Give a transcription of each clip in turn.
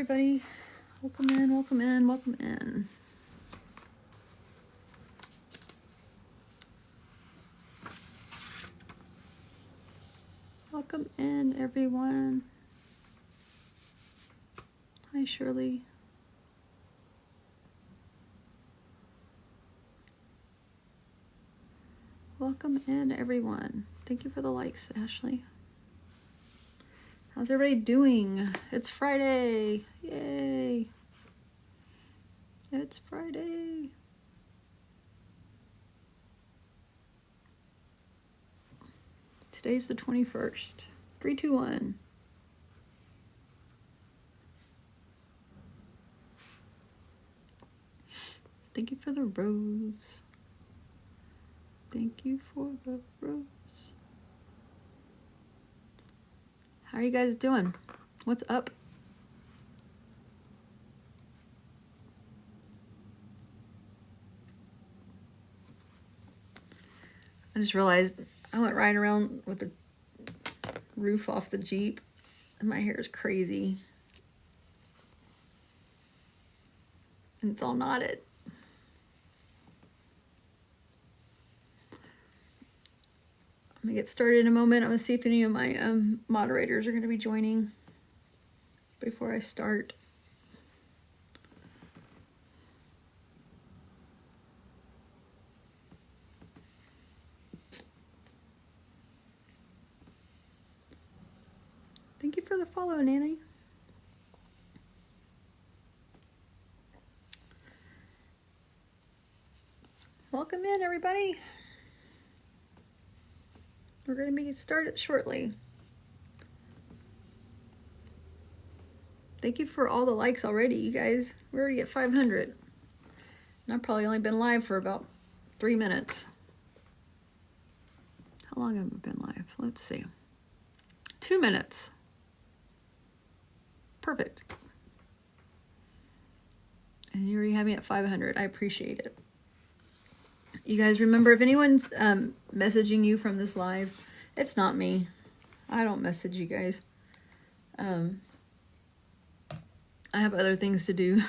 everybody. Welcome in, welcome in, welcome in. Welcome in, everyone. Hi, Shirley. Welcome in, everyone. Thank you for the likes, Ashley. How's everybody doing? It's Friday. Yay. It's Friday. Today's the 21st. 3, 2, 1. Thank you for the rose. Thank you for the rose. How are you guys doing? What's up? I just realized I went riding around with the roof off the Jeep and my hair is crazy. And it's all knotted. I'm going to get started in a moment. I'm going to see if any of my moderators are going to be joining before I start. Thank you for the follow, Nanny. Welcome in, everybody. We're going to make it started shortly. Thank you for all the likes already, you guys. We're already at 500. And I've probably only been live for about 3 minutes. How long have I been live? Let's see. 2 minutes. Perfect. And you already have me at 500. I appreciate it. You guys remember, if anyone's messaging you from this live, it's not me. I don't message you guys. I have other things to do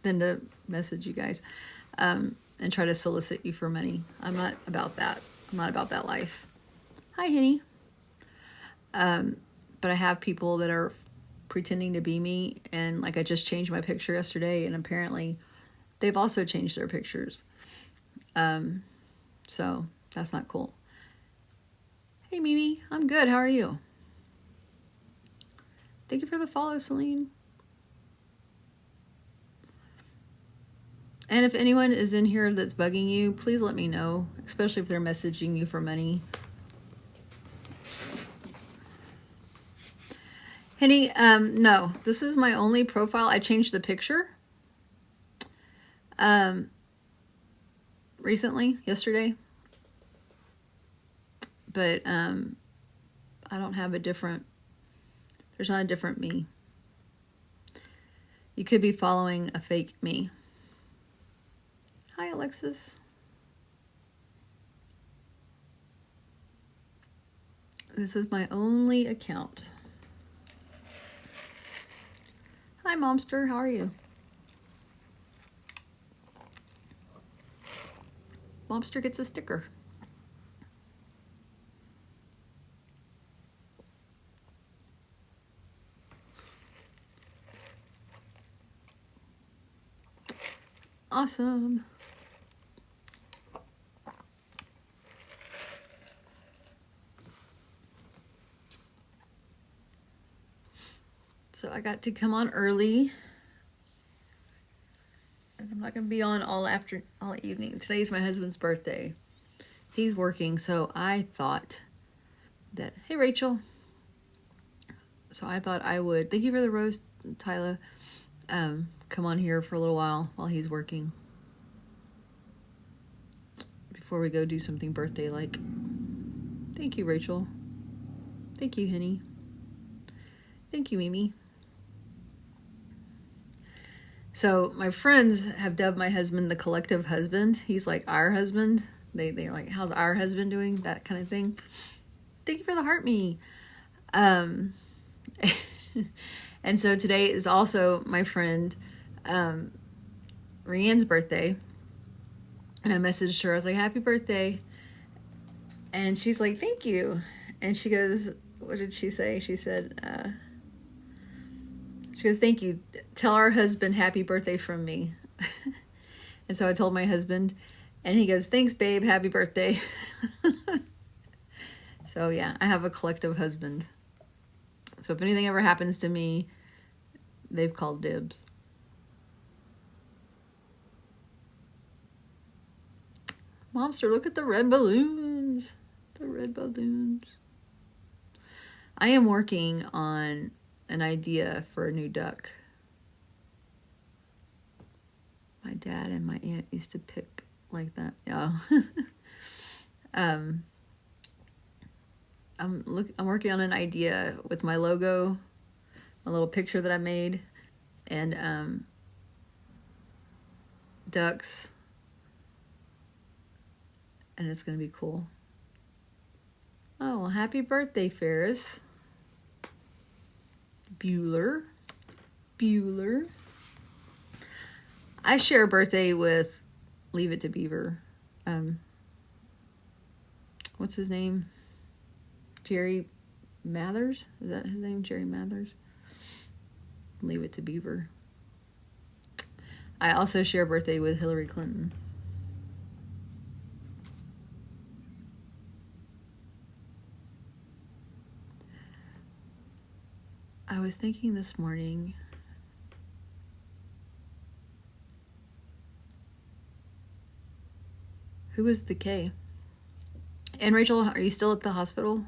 than to message you guys and try to solicit you for money. I'm not about that. I'm not about that life. Hi, Henny. But I have people that are pretending to be me, and like I just changed my picture yesterday, and apparently they've also changed their pictures. So that's not cool. Hey, Mimi, I'm good. How are you? Thank you for the follow, Celine. And if anyone is in here that's bugging you, please let me know, especially if they're messaging you for money. Henny, no, this is my only profile. I changed the picture. Recently, yesterday, but I don't have a different, there's not a different me. You could be following a fake me. Hi, Alexis. This is my only account. Hi, Momster, how are you? Momster gets a sticker. Awesome. So I got to come on early. I'm not going to be on all evening. Today's my husband's birthday. He's working, so I thought that, hey, Rachel. So I thought I would, thank you for the rose, Tyler, come on here for a little while he's working. Before we go do something birthday-like. Thank you, Rachel. Thank you, Henny. Thank you, Mimi. So my friends have dubbed my husband the collective husband. He's like our husband. They're like, how's our husband doing? That kind of thing. Thank you for the heart me. And And so today is also my friend Rianne's birthday. And I messaged her. I was like, happy birthday. And she's like, thank you. And she goes, what did she say? She said, thank you. Tell our husband happy birthday from me. And so I told my husband, and he goes, thanks, babe. Happy birthday. So yeah, I have a collective husband. So if anything ever happens to me, they've called dibs. Momster, look at the red balloons. The red balloons. I am working on an idea for a new duck. My dad and my aunt used to pick like that. Yeah. I'm working on an idea with my logo, a little picture that I made, and ducks, and it's gonna be cool. Oh, well, happy birthday, Ferris. Bueller. I share a birthday with Leave It to Beaver. What's his name? Jerry Mathers? Is that his name? Jerry Mathers? Leave It to Beaver. I also share a birthday with Hillary Clinton. I was thinking this morning, who was the K? And Rachel, are you still at the hospital?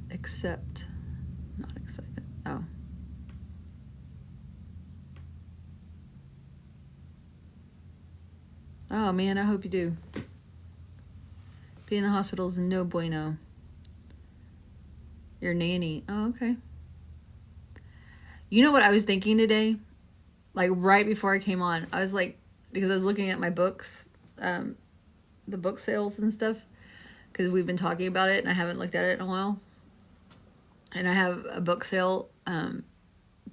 Accept, not excited. Oh. Oh man, I hope you do. Being in the hospital is no bueno. Your nanny. Oh, okay. You know what I was thinking today? Like right before I came on, I was like, because I was looking at my books, the book sales and stuff, because we've been talking about it and I haven't looked at it in a while. And I have a book sale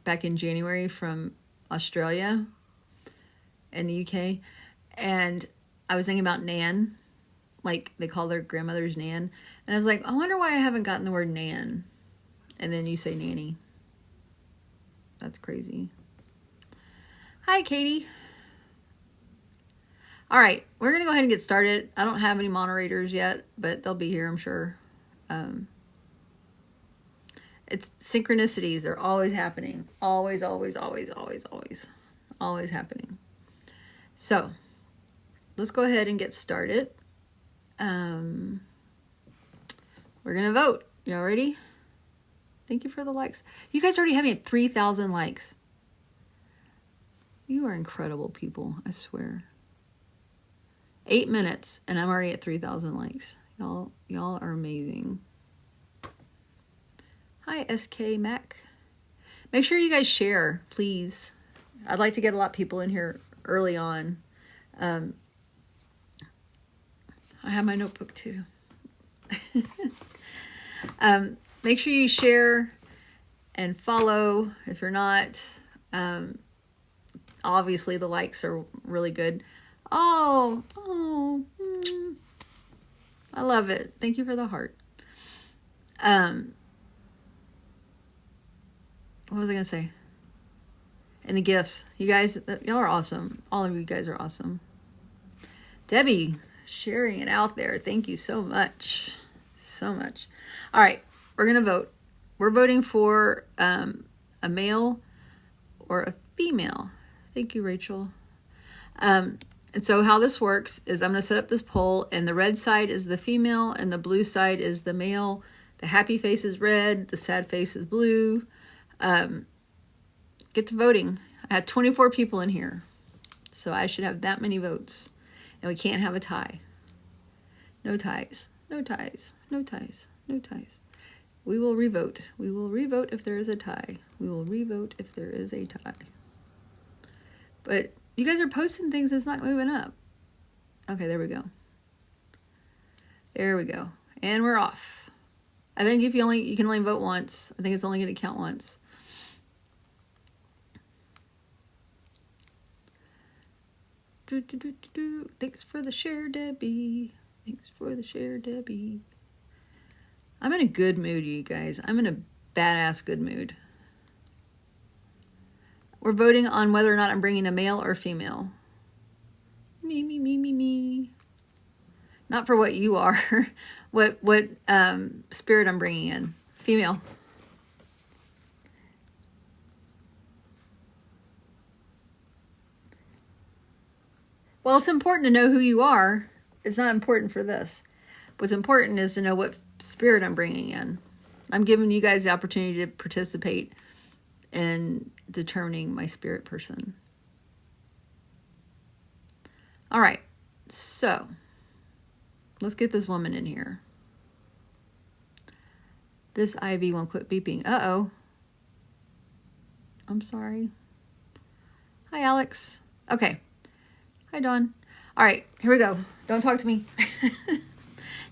back in January from Australia and the UK. And I was thinking about Nan, like they call their grandmothers Nan. And I was like, I wonder why I haven't gotten the word Nan. And then you say nanny. That's crazy. Hi, Katie. All right, we're going to go ahead and get started. I don't have any moderators yet, but they'll be here, I'm sure. It's synchronicities. They're always happening. Always happening. So let's go ahead and get started. We're going to vote. Y'all ready? Thank you for the likes. You guys already have me at 3,000 likes. You are incredible people, I swear. 8 minutes and I'm already at 3,000 likes. Y'all are amazing. Hi, SK Mac. Make sure you guys share, please. I'd like to get a lot of people in here early on. I have my notebook too. Make sure you share and follow if you're not. Obviously, the likes are really good. I love it. Thank you for the heart. What was I going to say? And the gifts. You guys, y'all are awesome. All of you guys are awesome. Debbie, sharing it out there. Thank you so much. So much. All right. We're going to vote. We're voting for a male or a female. Thank you, Rachel. And so how this works is I'm going to set up this poll, and the red side is the female and the blue side is the male. The happy face is red. The sad face is blue. Get to voting. I had 24 people in here, so I should have that many votes. And we can't have a tie. No ties. No ties. No ties. No ties. We will revote. We will revote if there is a tie. We will revote if there is a tie. But you guys are posting things that's not moving up. Okay, there we go. There we go. And we're off. I think you can only vote once. I think it's only going to count once. Thanks for the share, Debbie. Thanks for the share, Debbie. I'm in a good mood, you guys. I'm in a badass good mood. We're voting on whether or not I'm bringing a male or female. Me, me, me, me, me. Not for what you are. what spirit I'm bringing in. Female. Well, it's important to know who you are. It's not important for this. What's important is to know what spirit I'm bringing in. I'm giving you guys the opportunity to participate in determining my spirit person. All right, so let's get this woman in here. This IV won't quit beeping. Uh-oh. I'm sorry. Hi, Alex. Okay. Hi, Dawn. All right, here we go. Don't talk to me.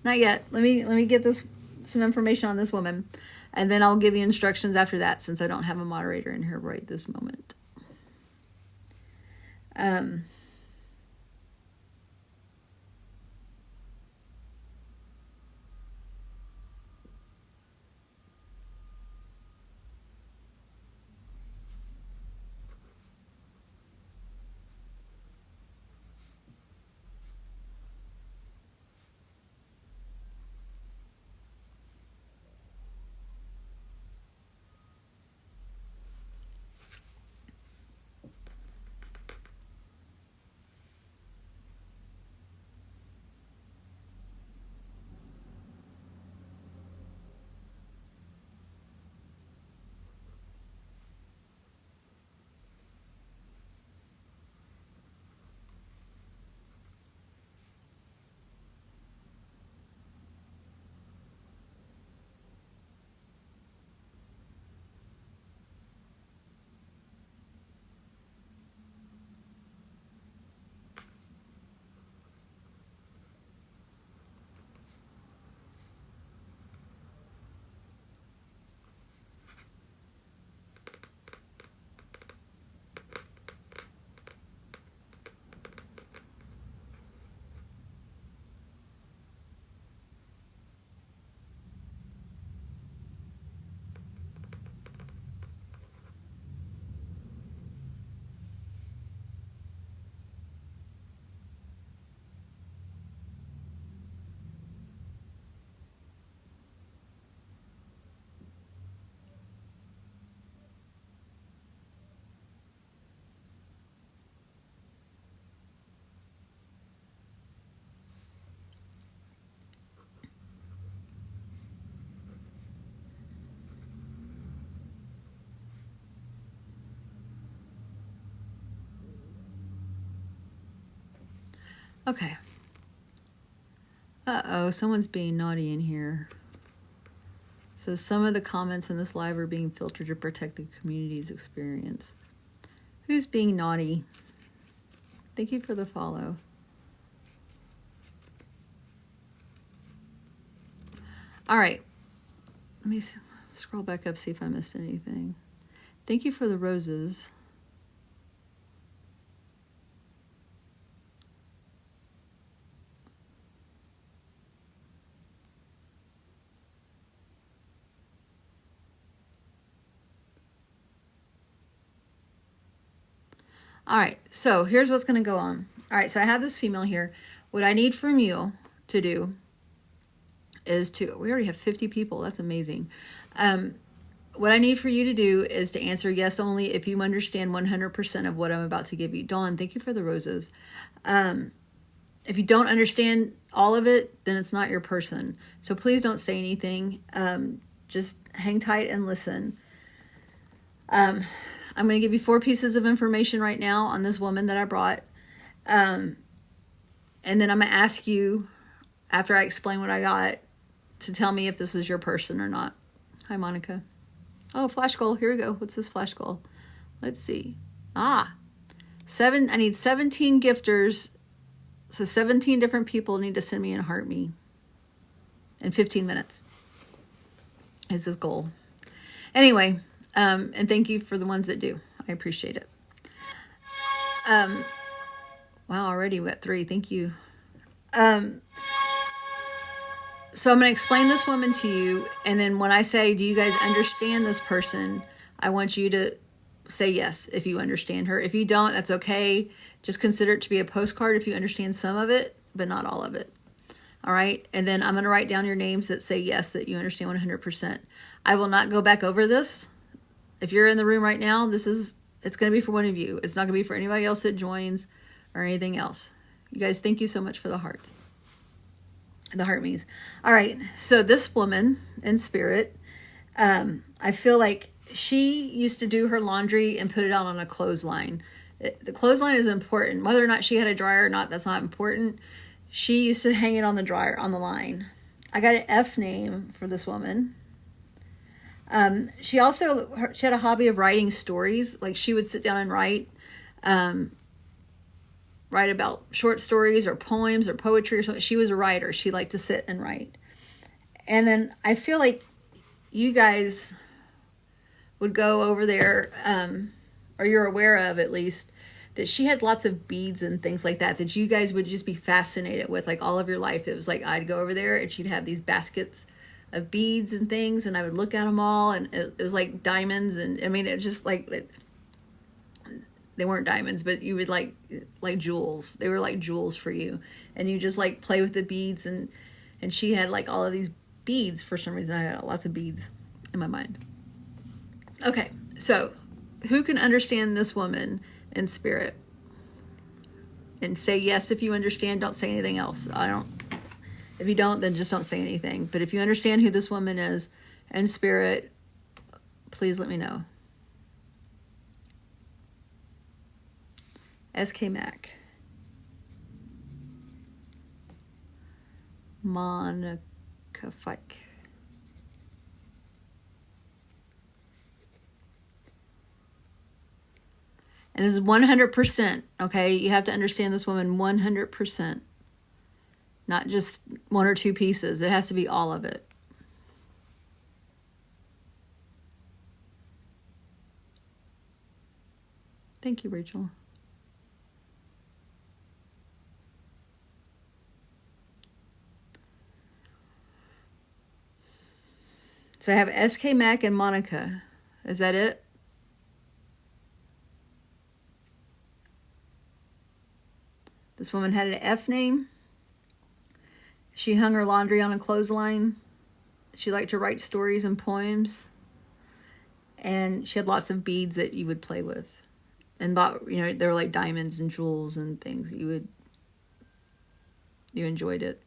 Not yet. Let me get some information on this woman, and then I'll give you instructions after that, since I don't have a moderator in here right this moment. Okay. Uh-oh, someone's being naughty in here. So some of the comments in this live are being filtered to protect the community's experience. Who's being naughty? Thank you for the follow. All right. Let me scroll back up, see if I missed anything. Thank you for the roses. All right, so here's what's going to go on. All right, so I have this female here. What I need from you to do is we already have 50 people. That's amazing. What I need for you to do is to answer yes only if you understand 100% of what I'm about to give you. Dawn, thank you for the roses. If you don't understand all of it, then it's not your person. So please don't say anything. Just hang tight and listen. I'm going to give you 4 pieces of information right now on this woman that I brought. And then I'm going to ask you, after I explain what I got, to tell me if this is your person or not. Hi, Monica. Oh, flash goal. Here we go. What's this flash goal? Let's see. I need 17 gifters. So 17 different people need to send me and heart me in 15 minutes is his goal. Anyway, and thank you for the ones that do. I appreciate it. Wow, already we're at 3. Thank you. So I'm going to explain this woman to you. And then when I say, do you guys understand this person? I want you to say yes if you understand her. If you don't, that's okay. Just consider it to be a postcard if you understand some of it, but not all of it. All right. And then I'm going to write down your names that say yes, that you understand 100%. I will not go back over this. If you're in the room right now, it's going to be for one of you. It's not going to be for anybody else that joins or anything else. You guys, thank you so much for the hearts. The heart me's. All right. So this woman in spirit, I feel like she used to do her laundry and put it out on a clothesline. The clothesline is important. Whether or not she had a dryer or not, that's not important. She used to hang it on the dryer, on the line. I got an F name for this woman. She had a hobby of writing stories. Like she would sit down and write about short stories or poems or poetry or something. She was a writer. She liked to sit and write. And then I feel like you guys would go over there, or you're aware of at least, that she had lots of beads and things like that you guys would just be fascinated with, like all of your life. It was like I'd go over there and she'd have these baskets of beads and things, and I would look at them all, and it was like diamonds, and I mean, it just like, they weren't diamonds, but you would like jewels. They were like jewels for you, and you just like play with the beads, and she had like all of these beads. For some reason, I had lots of beads in my mind. Okay, so who can understand this woman in spirit? And say yes if you understand. Don't say anything else. If you don't, then just don't say anything. But if you understand who this woman is in spirit, please let me know. SK Mac. Monica Fike. And this is 100%, okay? You have to understand this woman 100%. Not just one or two pieces. It has to be all of it. Thank you, Rachel. So I have SK Mac and Monica. Is that it? This woman had an F name. She hung her laundry on a clothesline. She liked to write stories and poems. And she had lots of beads that you would play with. And thought, they were like diamonds and jewels and things. You enjoyed it.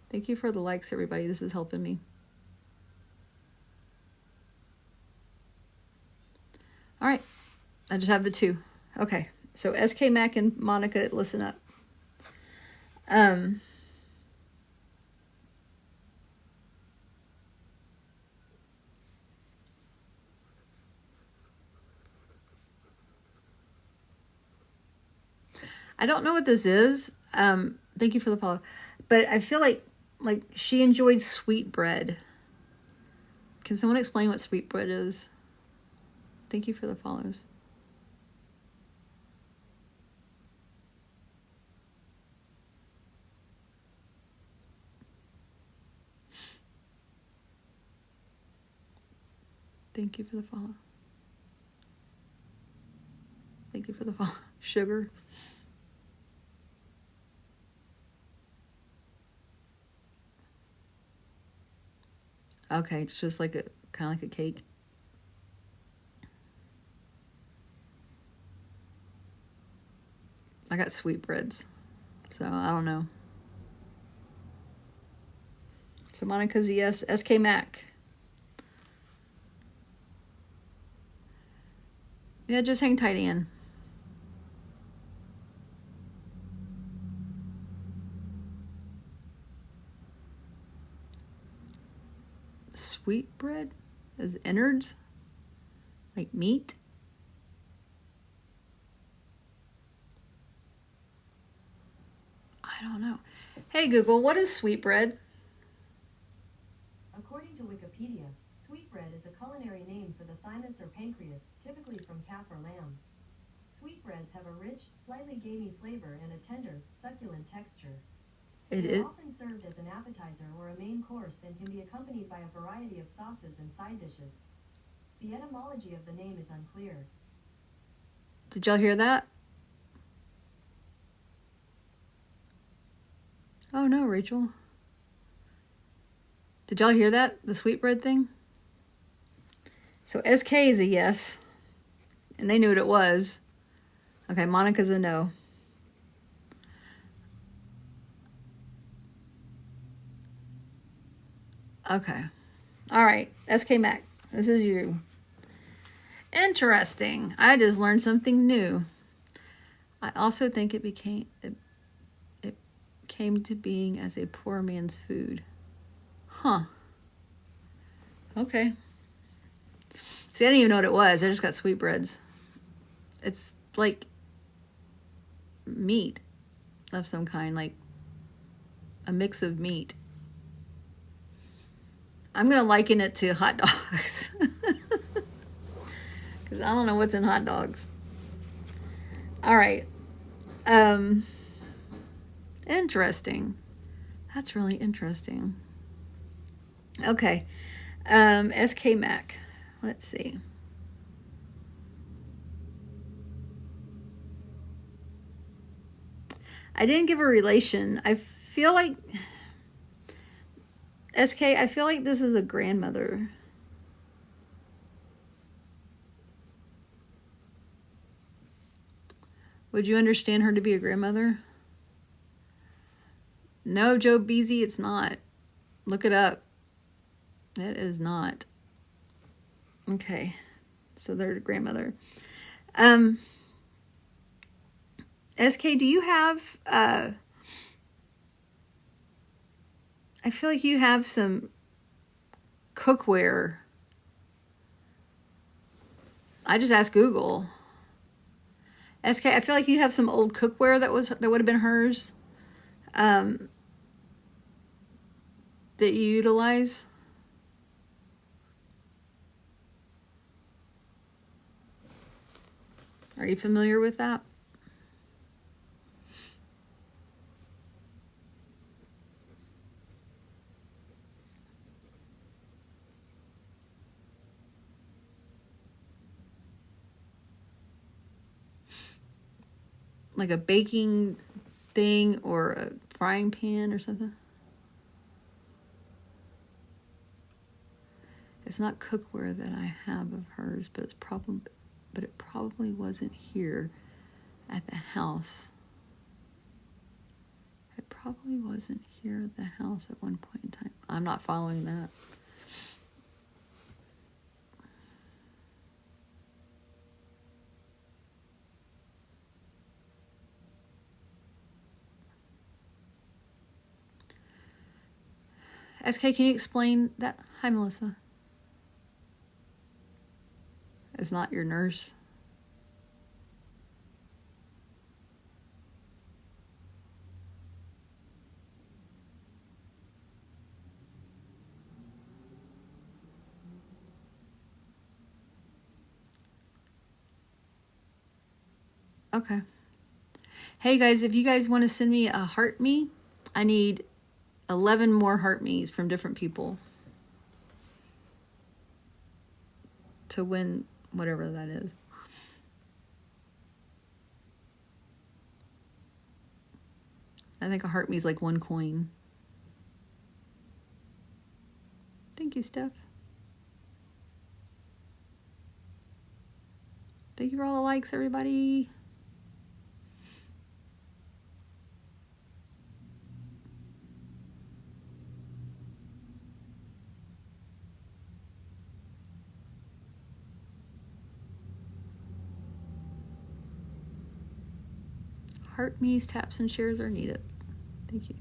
Thank you for the likes, everybody. This is helping me. All right. I just have the 2. Okay. So SK Mac and Monica, listen up. I don't know what this is. Thank you for the follow. But I feel like she enjoyed sweet bread. Can someone explain what sweet bread is? Thank you for the follows. Thank you for the follow. Thank you for the follow. Sugar. Okay, it's just like kind of like a cake. I got sweetbreads, so I don't know. So Monica's a yes. SK Mac. Yeah, just hang tight, Ann. Sweetbread as innards? Like meat? I don't know. Hey Google, what is sweetbread? According to Wikipedia, sweetbread is a culinary name for the thymus or pancreas, typically from calf or lamb. Sweetbreads have a rich, slightly gamey flavor and a tender, succulent texture. They are often served as an appetizer or a main course and can be accompanied by a variety of sauces and side dishes. The etymology of the name is unclear. Did y'all hear that? Oh no, Rachel. Did y'all hear that? The sweetbread thing? So SK is a yes. And they knew what it was. Okay, Monica's a no. Okay. All right, SK Mac, this is you. Interesting. I just learned something new. I also think it came to being as a poor man's food. Huh. Okay. See, I didn't even know what it was. I just got sweetbreads. It's like meat of some kind, like a mix of meat. I'm going to liken it to hot dogs. Because I don't know what's in hot dogs. All right. Interesting. That's really interesting. Okay. SK Mac. Let's see. I didn't give a relation. I feel like SK, I feel like this is a grandmother. Would you understand her to be a grandmother? No, Joe Beasy, it's not. Look it up. It is not. Okay. So they're a grandmother. SK, do you have I feel like you have some cookware. I just asked Google. SK, I feel like you have some old cookware that would have been hers. That you utilize. Are you familiar with that? Like a baking thing or a frying pan or something? It's not cookware that I have of hers, but it probably wasn't here at the house. It probably wasn't here at the house at one point in time. I'm not following that. SK, can you explain that? Hi, Melissa. It's not your nurse. Okay. Hey guys, if you guys want to send me a heart me, I need 11 more heart me's from different people to win whatever that is. I think a heart me is like 1 coin. Thank you, Steph. Thank you for all the likes, everybody. Heart me's, taps, and shares are needed. Thank you.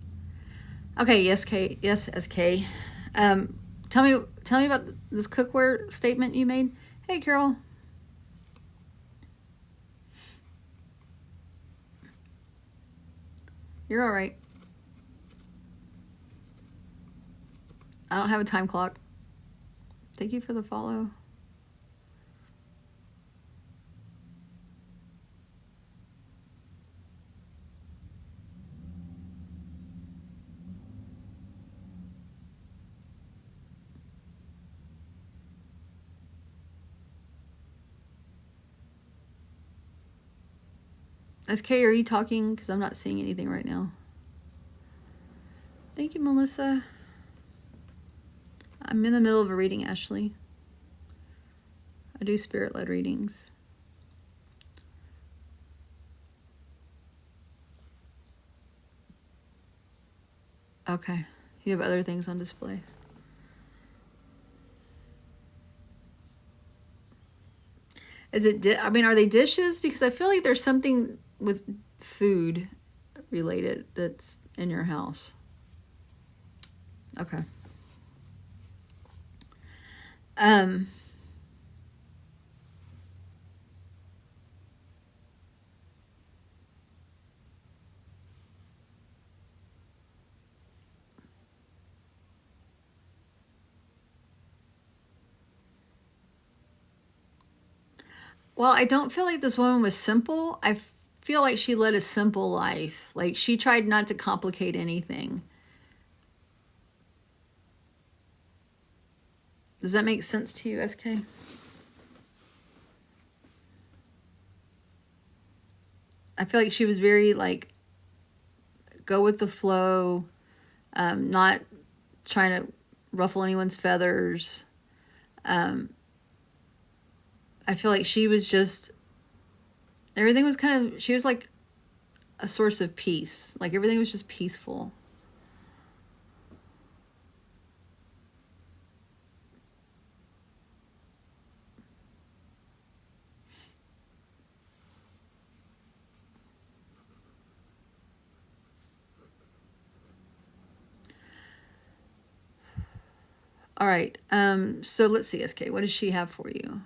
Okay, yes, K. Yes, SK. Tell me about this cookware statement you made. Hey, Carol. You're all right. I don't have a time clock. Thank you for the follow. SK, are you talking? Because I'm not seeing anything right now. Thank you, Melissa. I'm in the middle of a reading, Ashley. I do spirit-led readings. Okay. You have other things on display. Is it, I mean, are they dishes? Because I feel like there's something with food related that's in your house. Okay. Well, I don't feel like this woman was simple. I feel like she led a simple life. Like, she tried not to complicate anything. Does that make sense to you, SK? I feel like she was very, like, go with the flow, not trying to ruffle anyone's feathers. I feel like she was just, everything was kind of, she was like a source of peace. Like, everything was just peaceful. All right. So let's see, SK. What does she have for you?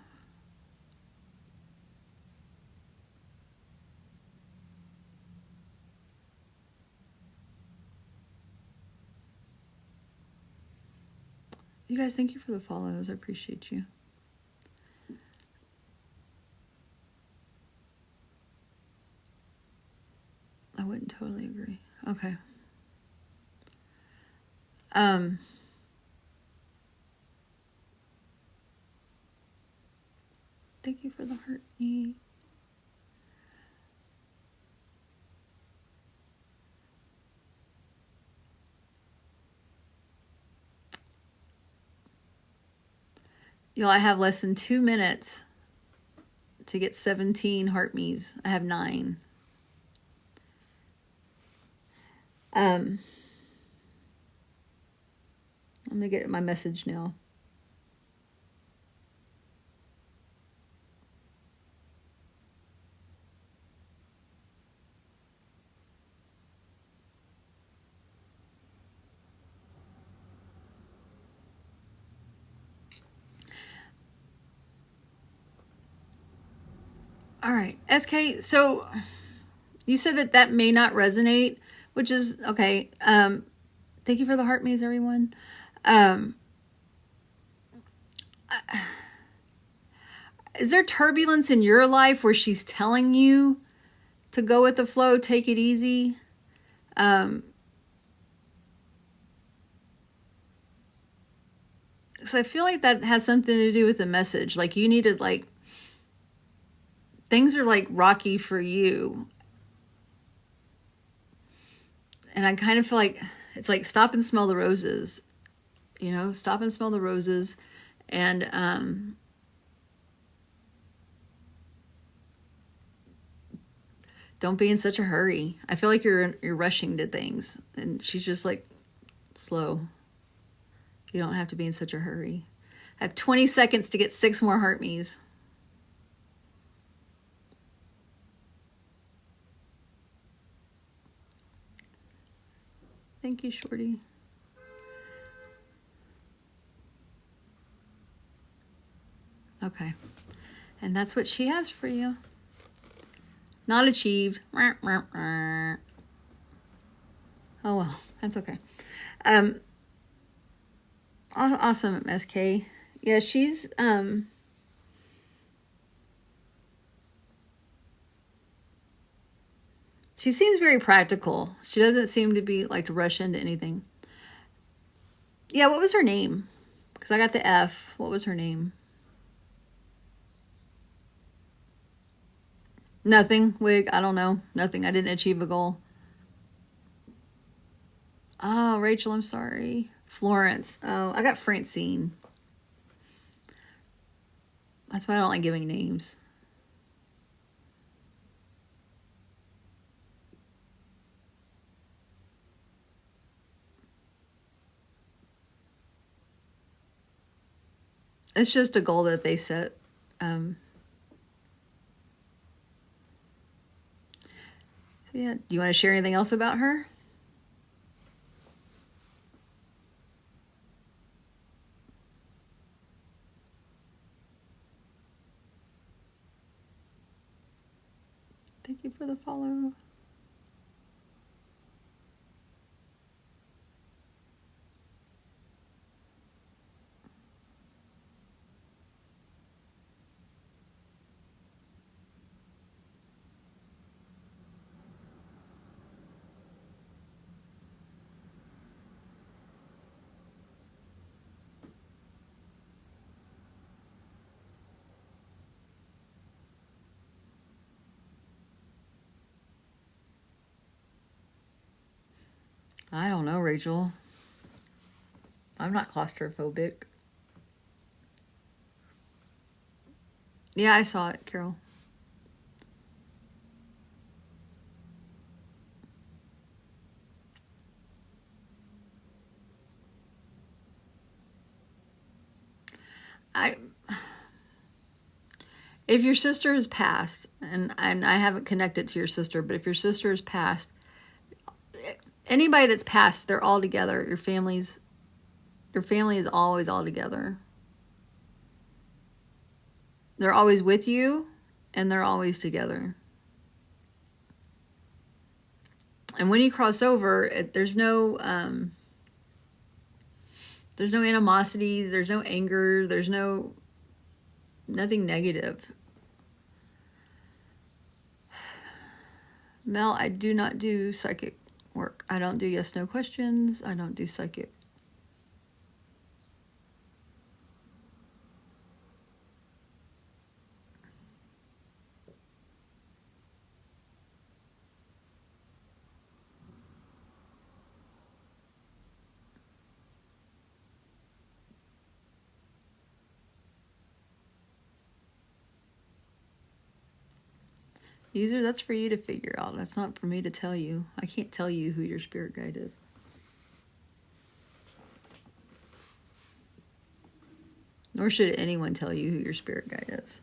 You guys, thank you for the follows. I appreciate you. I wouldn't totally agree. Okay. Thank you for the heart. Y'all, I have less than 2 minutes to get 17 heart me's. I have 9. I'm gonna get my message now. All right, SK, so you said that that may not resonate, which is okay. Thank you for the heart maze, everyone. Is there turbulence in your life where she's telling you to go with the flow, take it easy? So I feel like that has something to do with the message. Like, you need to, like, things are like rocky for you. And I kind of feel like it's like, stop and smell the roses. You know, stop and smell the roses. And don't be in such a hurry. I feel like you're rushing to things. And she's just like, slow. You don't have to be in such a hurry. I have 20 seconds to get 6 more heart me's. Thank you, Shorty. Okay. And that's what she has for you. Not achieved. Oh, well, that's okay. Awesome, SK. Yeah, she's, she seems very practical. She doesn't seem to be like to rush into anything. Yeah, what was her name? Because I got the F. What was her name? Nothing. Wig. I don't know. Nothing. I didn't achieve a goal. Oh, Rachel, I'm sorry. Florence. Oh, I got Francine. That's why I don't like giving names. It's just a goal that they set. So yeah, do you want to share anything else about her? Thank you for the follow. I don't know, Rachel. I'm not claustrophobic. Yeah, I saw it, Carol. I if your sister has passed, and I haven't connected to your sister, but if your sister has passed, anybody that's passed, they're all together. Your family is always all together. They're always with you, and they're always together. And when you cross over, there's no animosities, there's no anger, there's nothing negative. Mel, I do not do psychic work. I don't do yes, no questions. I don't do psychic. User, that's for you to figure out. That's not for me to tell you. I can't tell you who your spirit guide is. Nor should anyone tell you who your spirit guide is.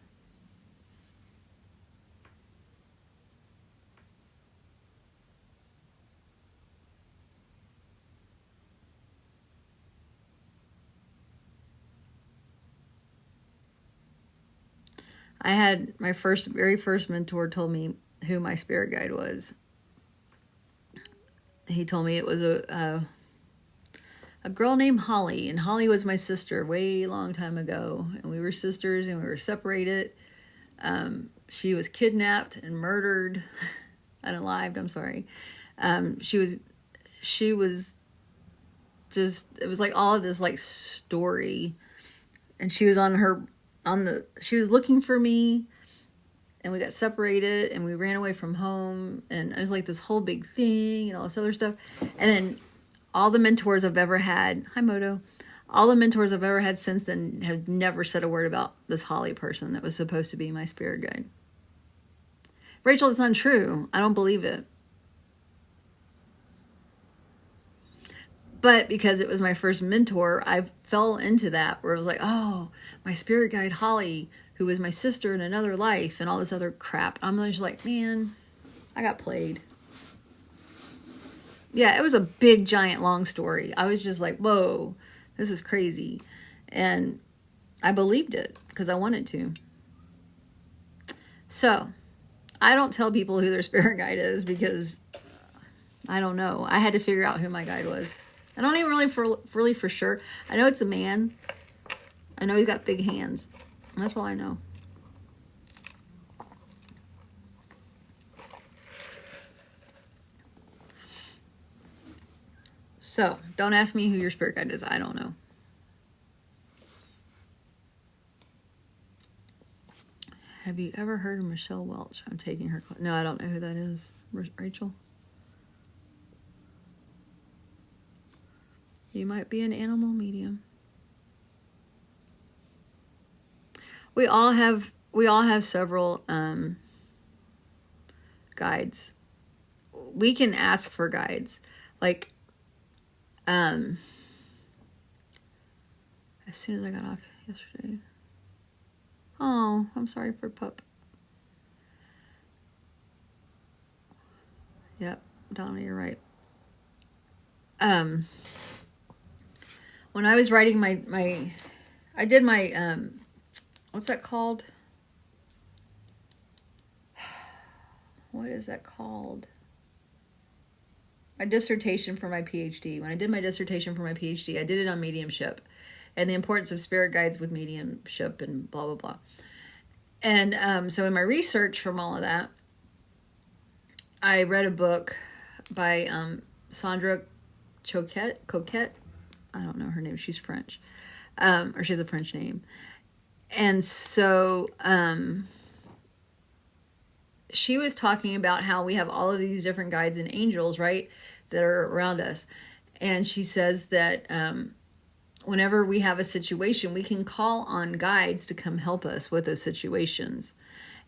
I had my very first mentor told me who my spirit guide was. He told me it was a girl named Holly, and Holly was my sister way long time ago, and we were sisters and we were separated. She was kidnapped and murdered, unalived. I'm sorry. She was just, it was like all of this like story, and she was she was looking for me, and we got separated and we ran away from home, and it was like this whole big thing and all this other stuff. And then all the mentors I've ever had, hi Moto, all the mentors I've ever had since then have never said a word about this Holly person that was supposed to be my spirit guide. Rachel, it's untrue. I don't believe it. But because it was my first mentor, I fell into that where it was like, oh, my spirit guide Holly, who was my sister in another life, and all this other crap. I'm just like, man, I got played. Yeah, it was a big, giant, long story. I was just like, whoa, this is crazy. And I believed it because I wanted to. So I don't tell people who their spirit guide is because I don't know. I had to figure out who my guide was. I don't even really for sure. I know it's a man. I know he's got big hands. That's all I know. So, don't ask me who your spirit guide is. I don't know. Have you ever heard of Michelle Welch? I'm taking her class. No, I don't know who that is. Rachel? You might be an animal medium. We all have several guides. We can ask for guides. Like as soon as I got off yesterday. Oh, I'm sorry for pup. Yep, Donna, you're right. When I was writing I did my what's that called? What is that called? My dissertation for my PhD. When I did my dissertation for my PhD, I did it on mediumship and the importance of spirit guides with mediumship and blah, blah, blah. And so in my research from all of that, I read a book by Sandra Coquette. I don't know her name. She's French. Or she has a French name. And so she was talking about how we have all of these different guides and angels, right, that are around us. And she says that whenever we have a situation, we can call on guides to come help us with those situations.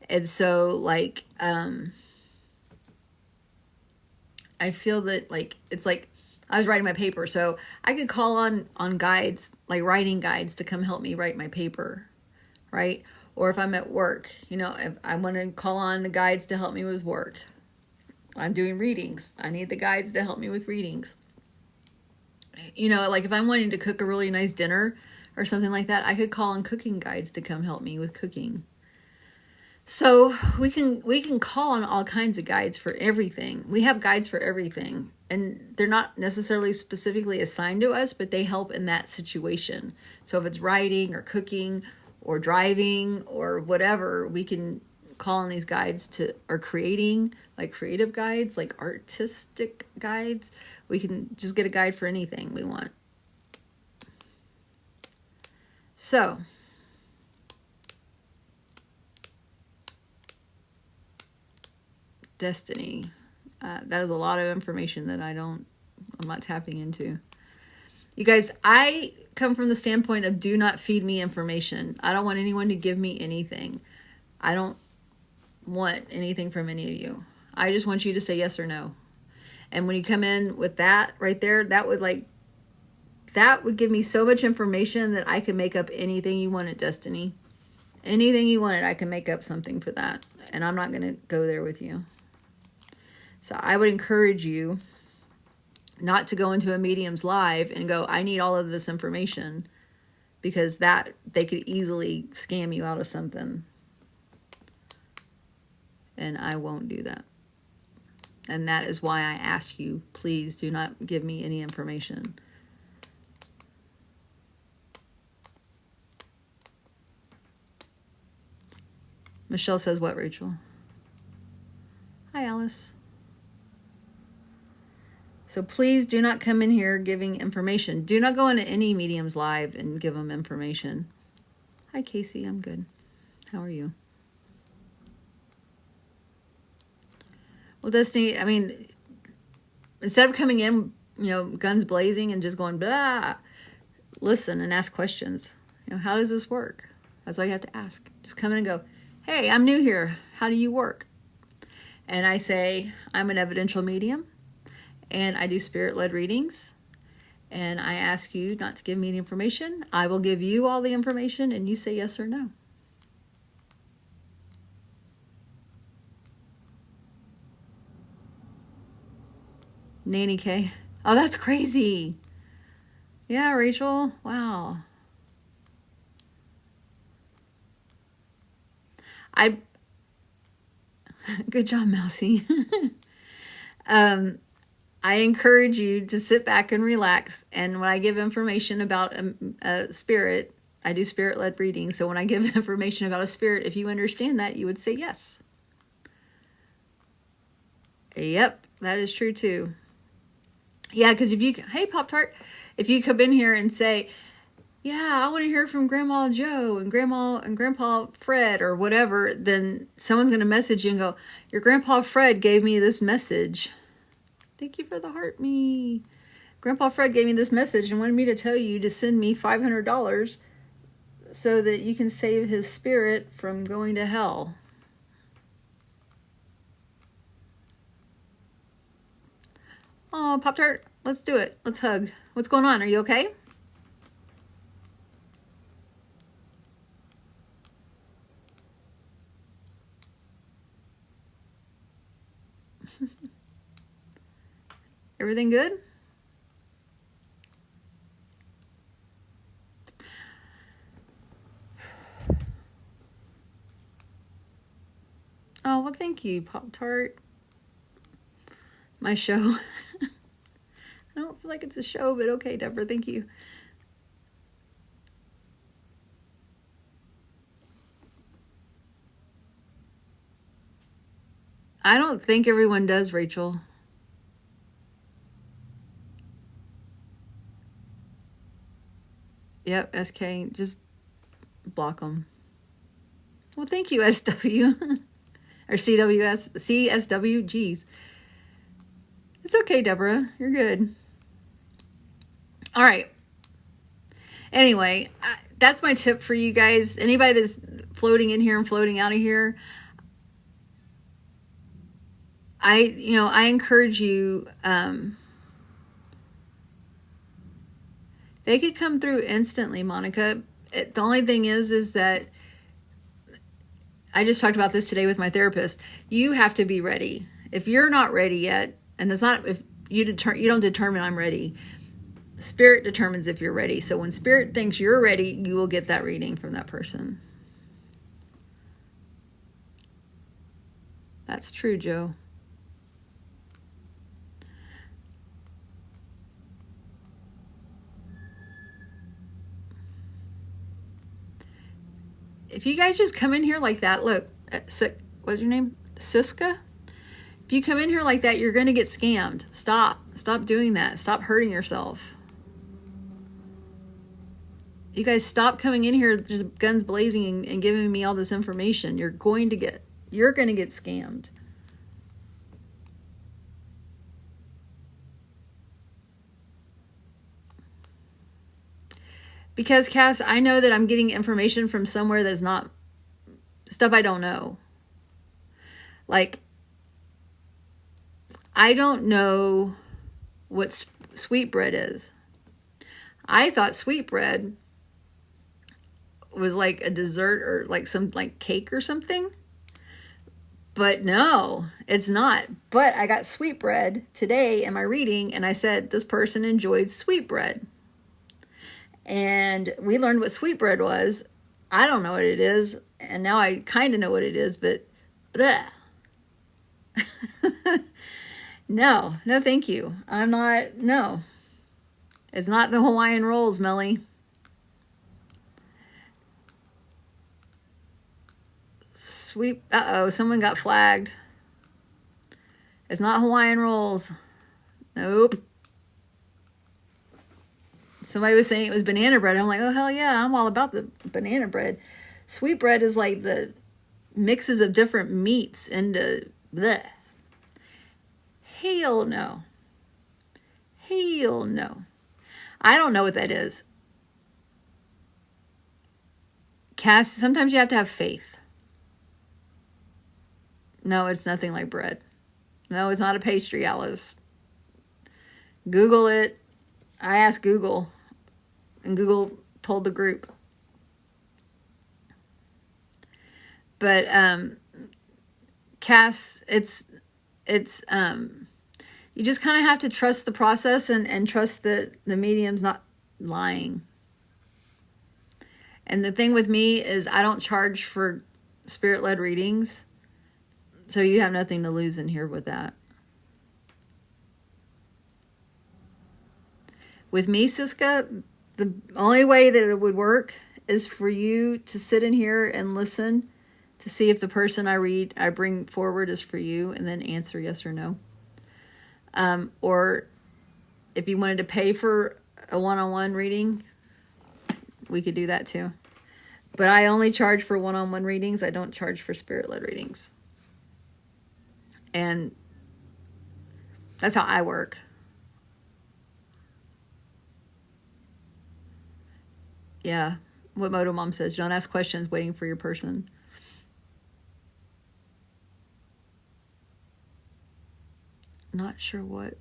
And so, like, I feel that, like, it's like I was writing my paper, so I could call on guides, like writing guides, to come help me write my paper, right? Or if I'm at work, you know, if I want to call on the guides to help me with work. I'm doing readings. I need the guides to help me with readings. You know, like if I'm wanting to cook a really nice dinner or something like that, I could call on cooking guides to come help me with cooking. So we can call on all kinds of guides for everything. We have guides for everything. And they're not necessarily specifically assigned to us, but they help in that situation. So if it's writing or cooking or driving or whatever, we can call on these guides or creating, like creative guides, like artistic guides. We can just get a guide for anything we want. So, destiny. That is a lot of information that I'm not tapping into. You guys, I come from the standpoint of do not feed me information. I don't want anyone to give me anything. I don't want anything from any of you. I just want you to say yes or no. And when you come in with that right there, that would give me so much information that I could make up anything you want at Destiny. Anything you wanted, I can make up something for that. And I'm not going to go there with you. So I would encourage you not to go into a medium's live and go, I need all of this information, because that they could easily scam you out of something. And I won't do that. And that is why I ask you, please do not give me any information. Michelle says what, Rachel? Hi, Alice. So please do not come in here giving information. Do not go into any medium's live and give them information. Hi, Casey. I'm good. How are you? Well, Destiny, I mean, instead of coming in, you know, guns blazing and just going blah, listen and ask questions. You know, how does this work? That's all you have to ask. Just come in and go, hey, I'm new here. How do you work? And I say, I'm an evidential medium, and I do spirit-led readings. And I ask you not to give me the information. I will give you all the information, and you say yes or no. Nanny K. Oh, that's crazy. Yeah, Rachel. Wow. Good job, Mousy. I encourage you to sit back and relax. And when I give information about a spirit, I do spirit-led readings. So when I give information about a spirit, if you understand that, you would say yes. Yep, that is true too. Yeah, because if you, hey Pop-Tart, if you come in here and say, yeah, I want to hear from Grandma Joe and Grandma and Grandpa Fred or whatever, then someone's going to message you and go, your Grandpa Fred gave me this message. Thank you for the heart me. Grandpa Fred gave me this message and wanted me to tell you to send me $500 so that you can save his spirit from going to hell. Oh, Pop-Tart, let's do it. Let's hug. What's going on? Are you okay? Everything good? Oh, well, thank you, Pop-Tart. My show. I don't feel like it's a show, but okay, Deborah, thank you. I don't think everyone does, Rachel. Yep, SK, just block them. Well, thank you, SW. Or CSW, geez. It's okay, Deborah. You're good. All right. Anyway, that's my tip for you guys. Anybody that's floating in here and floating out of here, I encourage you, they could come through instantly, Monica. The only thing is that I just talked about this today with my therapist. You have to be ready. If you're not ready yet, and it's not if you don't determine I'm ready. Spirit determines if you're ready. So when Spirit thinks you're ready, you will get that reading from that person. That's true, Joe. If you guys just come in here like that, look, what's your name? Siska? If you come in here like that, you're going to get scammed. Stop doing that. Stop hurting yourself. You guys stop coming in here just guns blazing and giving me all this information. You're going to get scammed. Because, Cass, I know that I'm getting information from somewhere that's not stuff I don't know. Like, I don't know what sweetbread is. I thought sweetbread was like a dessert or like some like cake or something. But no, it's not. But I got sweetbread today in my reading, and I said this person enjoyed sweetbread. And we learned what sweetbread was. I don't know what it is, and now I kind of know what it is, but bleh. No, thank you. I'm not, no. It's not the Hawaiian rolls, Melly. Sweet, uh-oh, someone got flagged. It's not Hawaiian rolls. Nope. Somebody was saying it was banana bread. I'm like, oh, hell yeah, I'm all about the banana bread. Sweetbread is like the mixes of different meats into bleh. Hell no. Hell no. I don't know what that is. Cass, sometimes you have to have faith. No, it's nothing like bread. No, it's not a pastry, Alice. Google it. I asked Google, and Google told the group. But Cass, it's you just kind of have to trust the process and trust that the medium's not lying. And the thing with me is I don't charge for spirit-led readings. So you have nothing to lose in here with that. With me, Siska, the only way that it would work is for you to sit in here and listen to see if the person I bring forward is for you, and then answer yes or no. Or if you wanted to pay for a one-on-one reading, we could do that too. But I only charge for one-on-one readings. I don't charge for spirit-led readings. And that's how I work. Yeah. What Moto Mom says, don't ask questions waiting for your person. Not sure what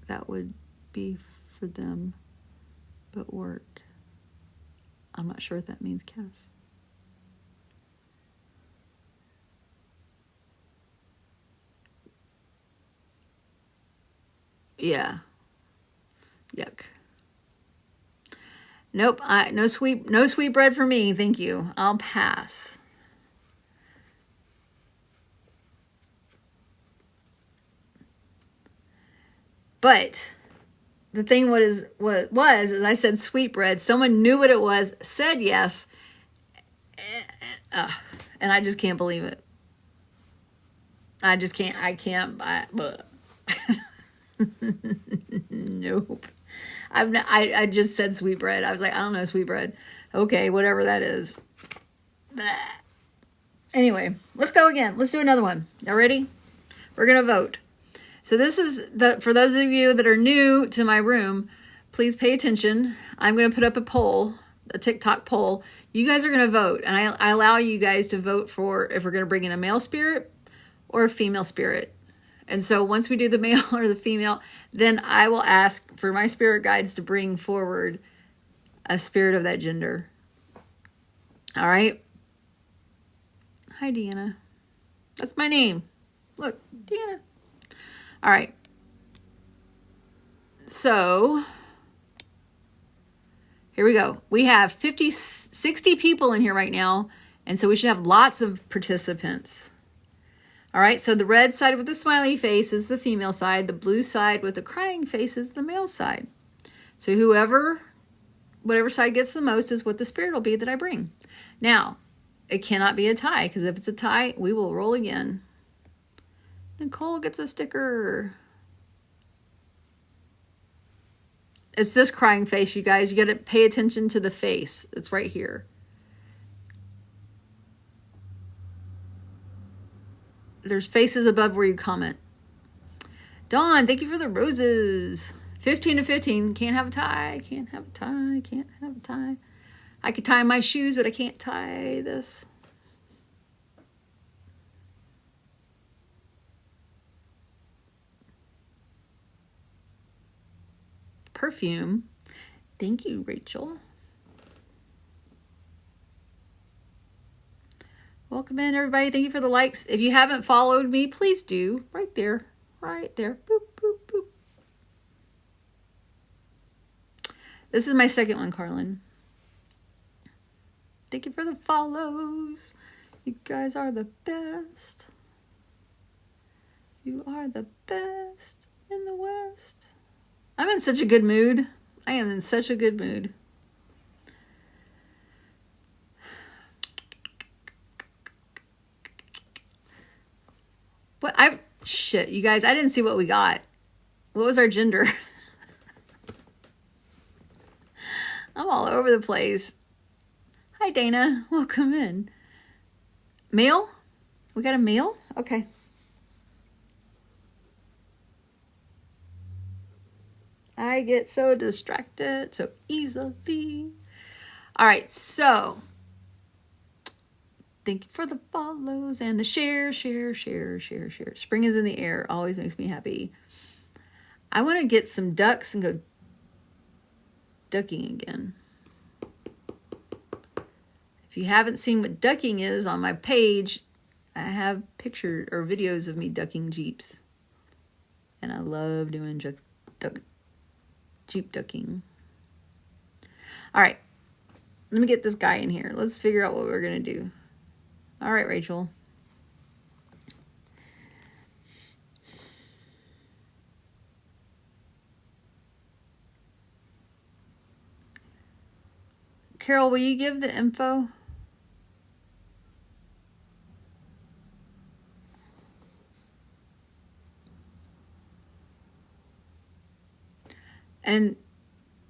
that would be for them, but work. I'm not sure what that means, Cass. Yeah. Yuck. Nope, no sweet bread for me, thank you. I'll pass. But the thing was I said sweet bread. Someone knew what it was, said yes, and I just can't believe it. I can't. Nope. I just said sweet bread. I was like, I don't know sweet bread. Okay, whatever that is. Anyway, let's go again. Let's do another one. Y'all ready? We're gonna vote. So this is for those of you that are new to my room, please pay attention. I'm going to put up a poll, a TikTok poll. You guys are going to vote, and I allow you guys to vote for if we're going to bring in a male spirit or a female spirit. And so once we do the male or the female, then I will ask for my spirit guides to bring forward a spirit of that gender. All right? Hi, Deanna. That's my name. Look, Deanna. All right. So here we go. We have 60 people in here right now. And so we should have lots of participants. All right. So the red side with the smiley face is the female side. The blue side with the crying face is the male side. So whatever side gets the most is what the spirit will be that I bring. Now, it cannot be a tie, because if it's a tie, we will roll again. Nicole gets a sticker. It's this crying face, you guys. You got to pay attention to the face. It's right here. There's faces above where you comment. Dawn, thank you for the roses. 15 to 15. Can't have a tie. Can't have a tie. Can't have a tie. I could tie my shoes, but I can't tie this. Perfume. Thank you, Rachel. Welcome in, everybody. Thank you for the likes. If you haven't followed me, please do. Right there. Right there. Boop, boop, boop. This is my second one, Carlin. Thank you for the follows. You guys are the best. You are the best in the West. I'm in such a good mood. I am in such a good mood. Shit, you guys, I didn't see what we got. What was our gender? I'm all over the place. Hi, Dana. Welcome in. Male? We got a male? Okay. I get so distracted so easily. All right, so thank you for the follows and the share. Spring is in the air. Always makes me happy. I want to get some ducks and go ducking again. If you haven't seen what ducking is on my page, I have pictures or videos of me ducking Jeeps. And I love doing Jeep ducking. All right. Let me get this guy in here. Let's figure out what we're going to do. All right, Rachel. Carol, will you give the info? And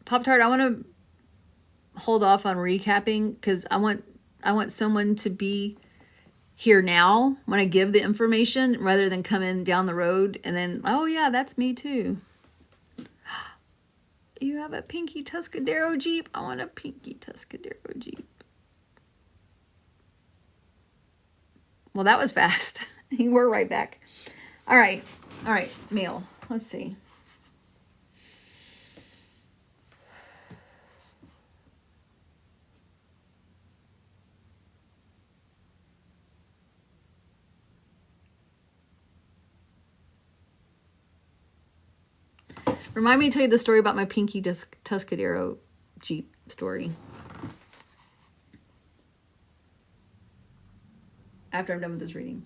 Pop-Tart, I want to hold off on recapping because I want someone to be here now when I give the information rather than come in down the road and then, oh yeah, that's me too. You have a pinky Tuscadero Jeep? I want a pinky Tuscadero Jeep. Well, that was fast. We're right back. All right, mail. Let's see. Remind me to tell you the story about my pinky Tuscadero Jeep story. After I'm done with this reading.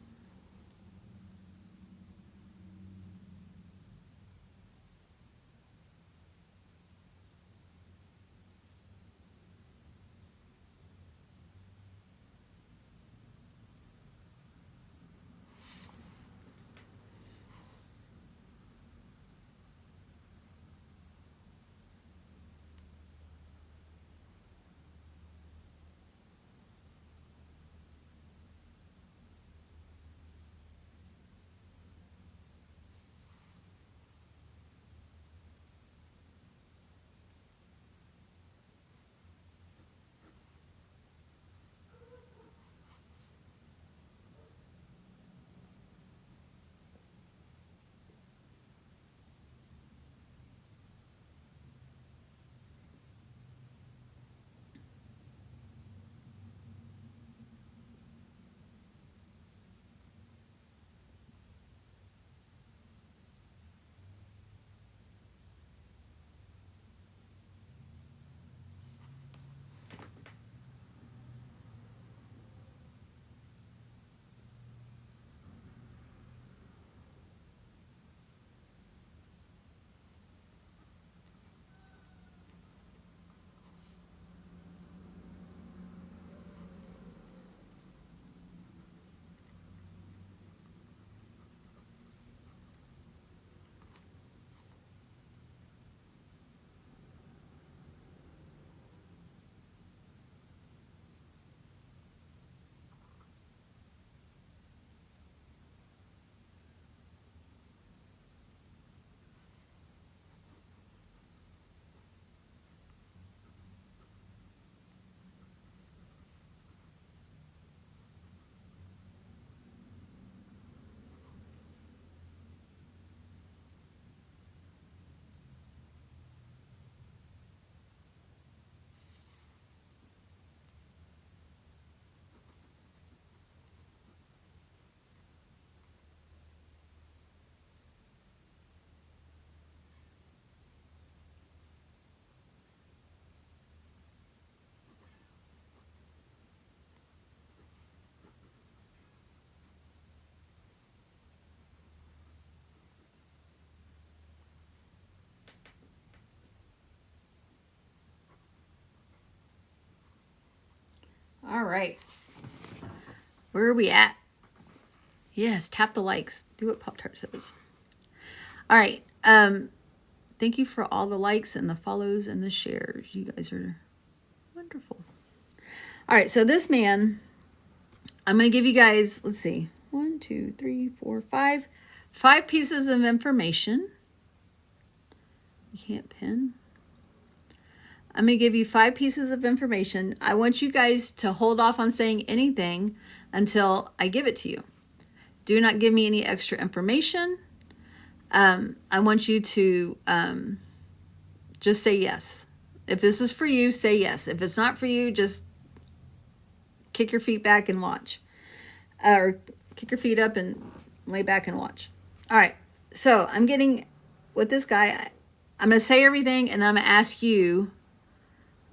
All right. Where are we at? Yes, tap the likes. Do what Pop-Tart says. All right. Thank you for all the likes and the follows and the shares. You guys are wonderful. All right, so this man, I'm going to give you guys, let's see, 1, 2, 3, 4, 5. 5 pieces of information. You can't pin. I'm going to give you 5 pieces of information. I want you guys to hold off on saying anything until I give it to you. Do not give me any extra information. I want you to just say yes. If this is for you, say yes. If it's not for you, just kick your feet back and watch. Or kick your feet up and lay back and watch. All right. So I'm getting with this guy. I'm going to say everything and then I'm going to ask you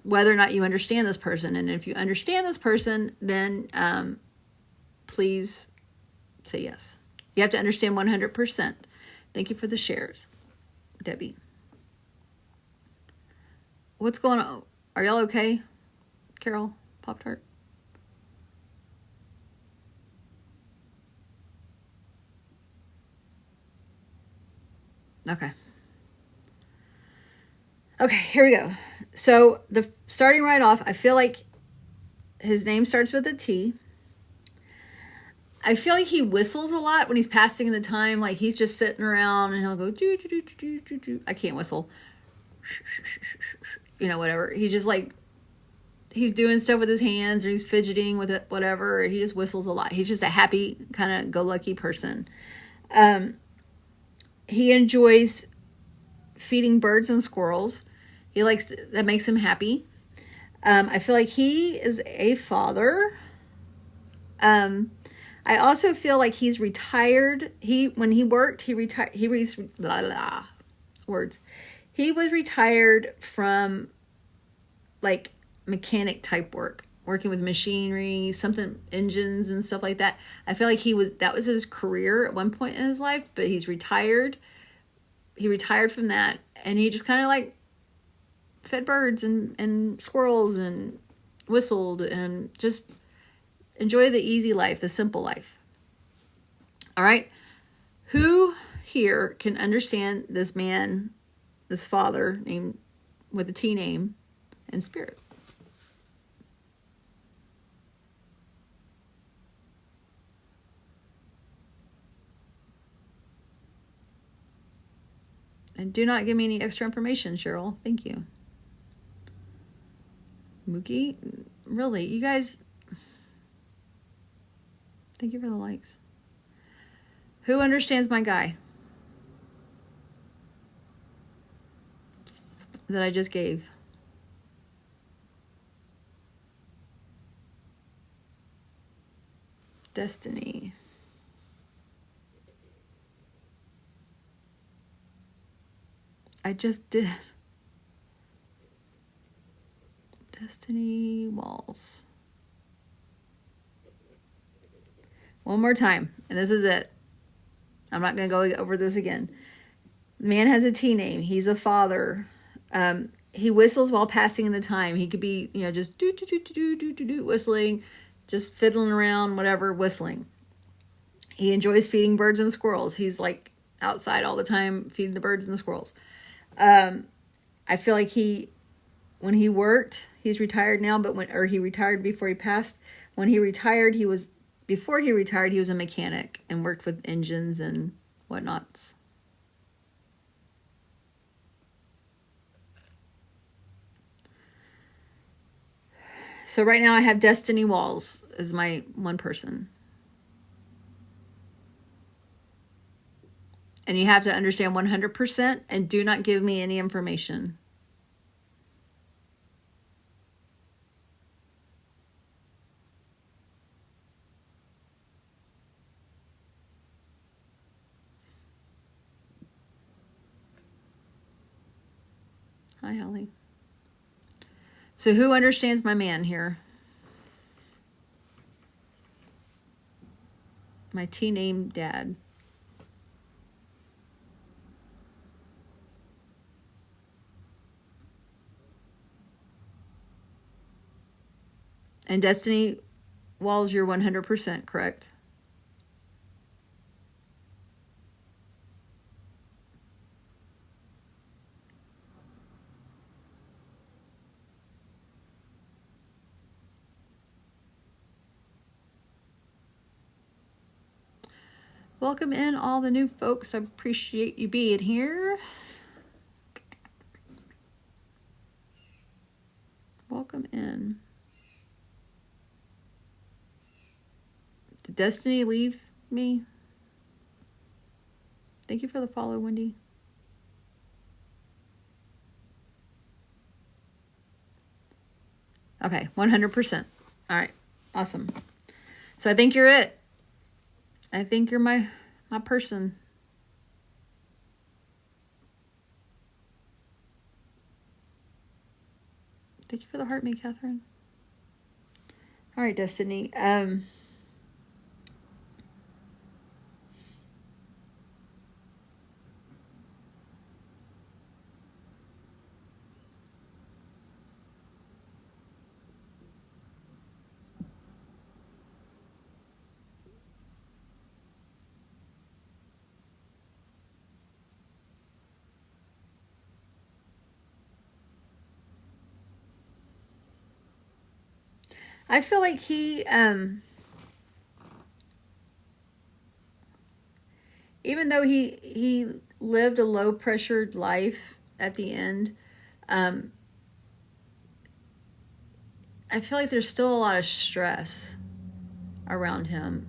whether or not you understand this person. And if you understand this person, then please say yes. You have to understand 100%. Thank you for the shares, Debbie. What's going on? Are y'all okay? Carol, Pop-Tart? Okay. Okay, here we go. So the starting right off, I feel like his name starts with a T. I feel like he whistles a lot when he's passing the time. Like he's just sitting around and he'll go do do do do do do. I can't whistle. You know, whatever. He just like he's doing stuff with his hands or he's fidgeting with it, whatever. He just whistles a lot. He's just a happy, kind of go-lucky person. He enjoys feeding birds and squirrels. He likes to, that makes him happy. I feel like he is a father. I also feel like he's retired. When he worked, he retired. He was words. He was retired from like mechanic type work, working with machinery, something engines and stuff like that. I feel like that was his career at one point in his life, but he's retired. He retired from that, and he just kind of like fed birds and squirrels and whistled and just enjoy the easy life, the simple life. All right. Who here can understand this man, this father named with a T name and Spirit? And do not give me any extra information, Cheryl. Thank you. Mookie, really, you guys, thank you for the likes. Who understands my guy that I just gave? Destiny. I just did. Destiny Walls. One more time, and this is it. I'm not going to go over this again. The man has a T name. He's a father. He whistles while passing the time. He could be, just do do do do do do do whistling, just fiddling around, whatever, whistling. He enjoys feeding birds and squirrels. He's like outside all the time feeding the birds and the squirrels. I feel like when he worked, he's retired now, or he retired before he passed. When he retired, before he retired, he was a mechanic and worked with engines and whatnots. So right now I have Destiny Walls as my one person. And you have to understand 100% and do not give me any information. Hi, Holly. So who understands my man here? My T-name dad. And Destiny Walls, you're 100% correct. Welcome in all the new folks. I appreciate you being here. Welcome in. Did Destiny leave me? Thank you for the follow, Wendy. Okay, 100%. All right, awesome. So I think you're it. I think you're my person. Thank you for the heart, me, Catherine. All right, Destiny. I feel like he, even though he lived a low pressured life at the end, I feel like there's still a lot of stress around him,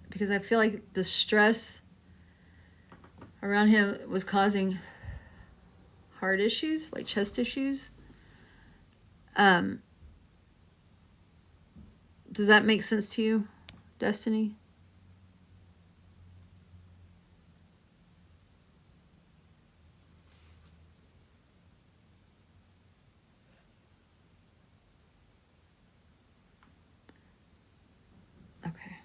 because I feel like the stress around him was causing heart issues, like chest issues. Does that make sense to you, Destiny? Okay.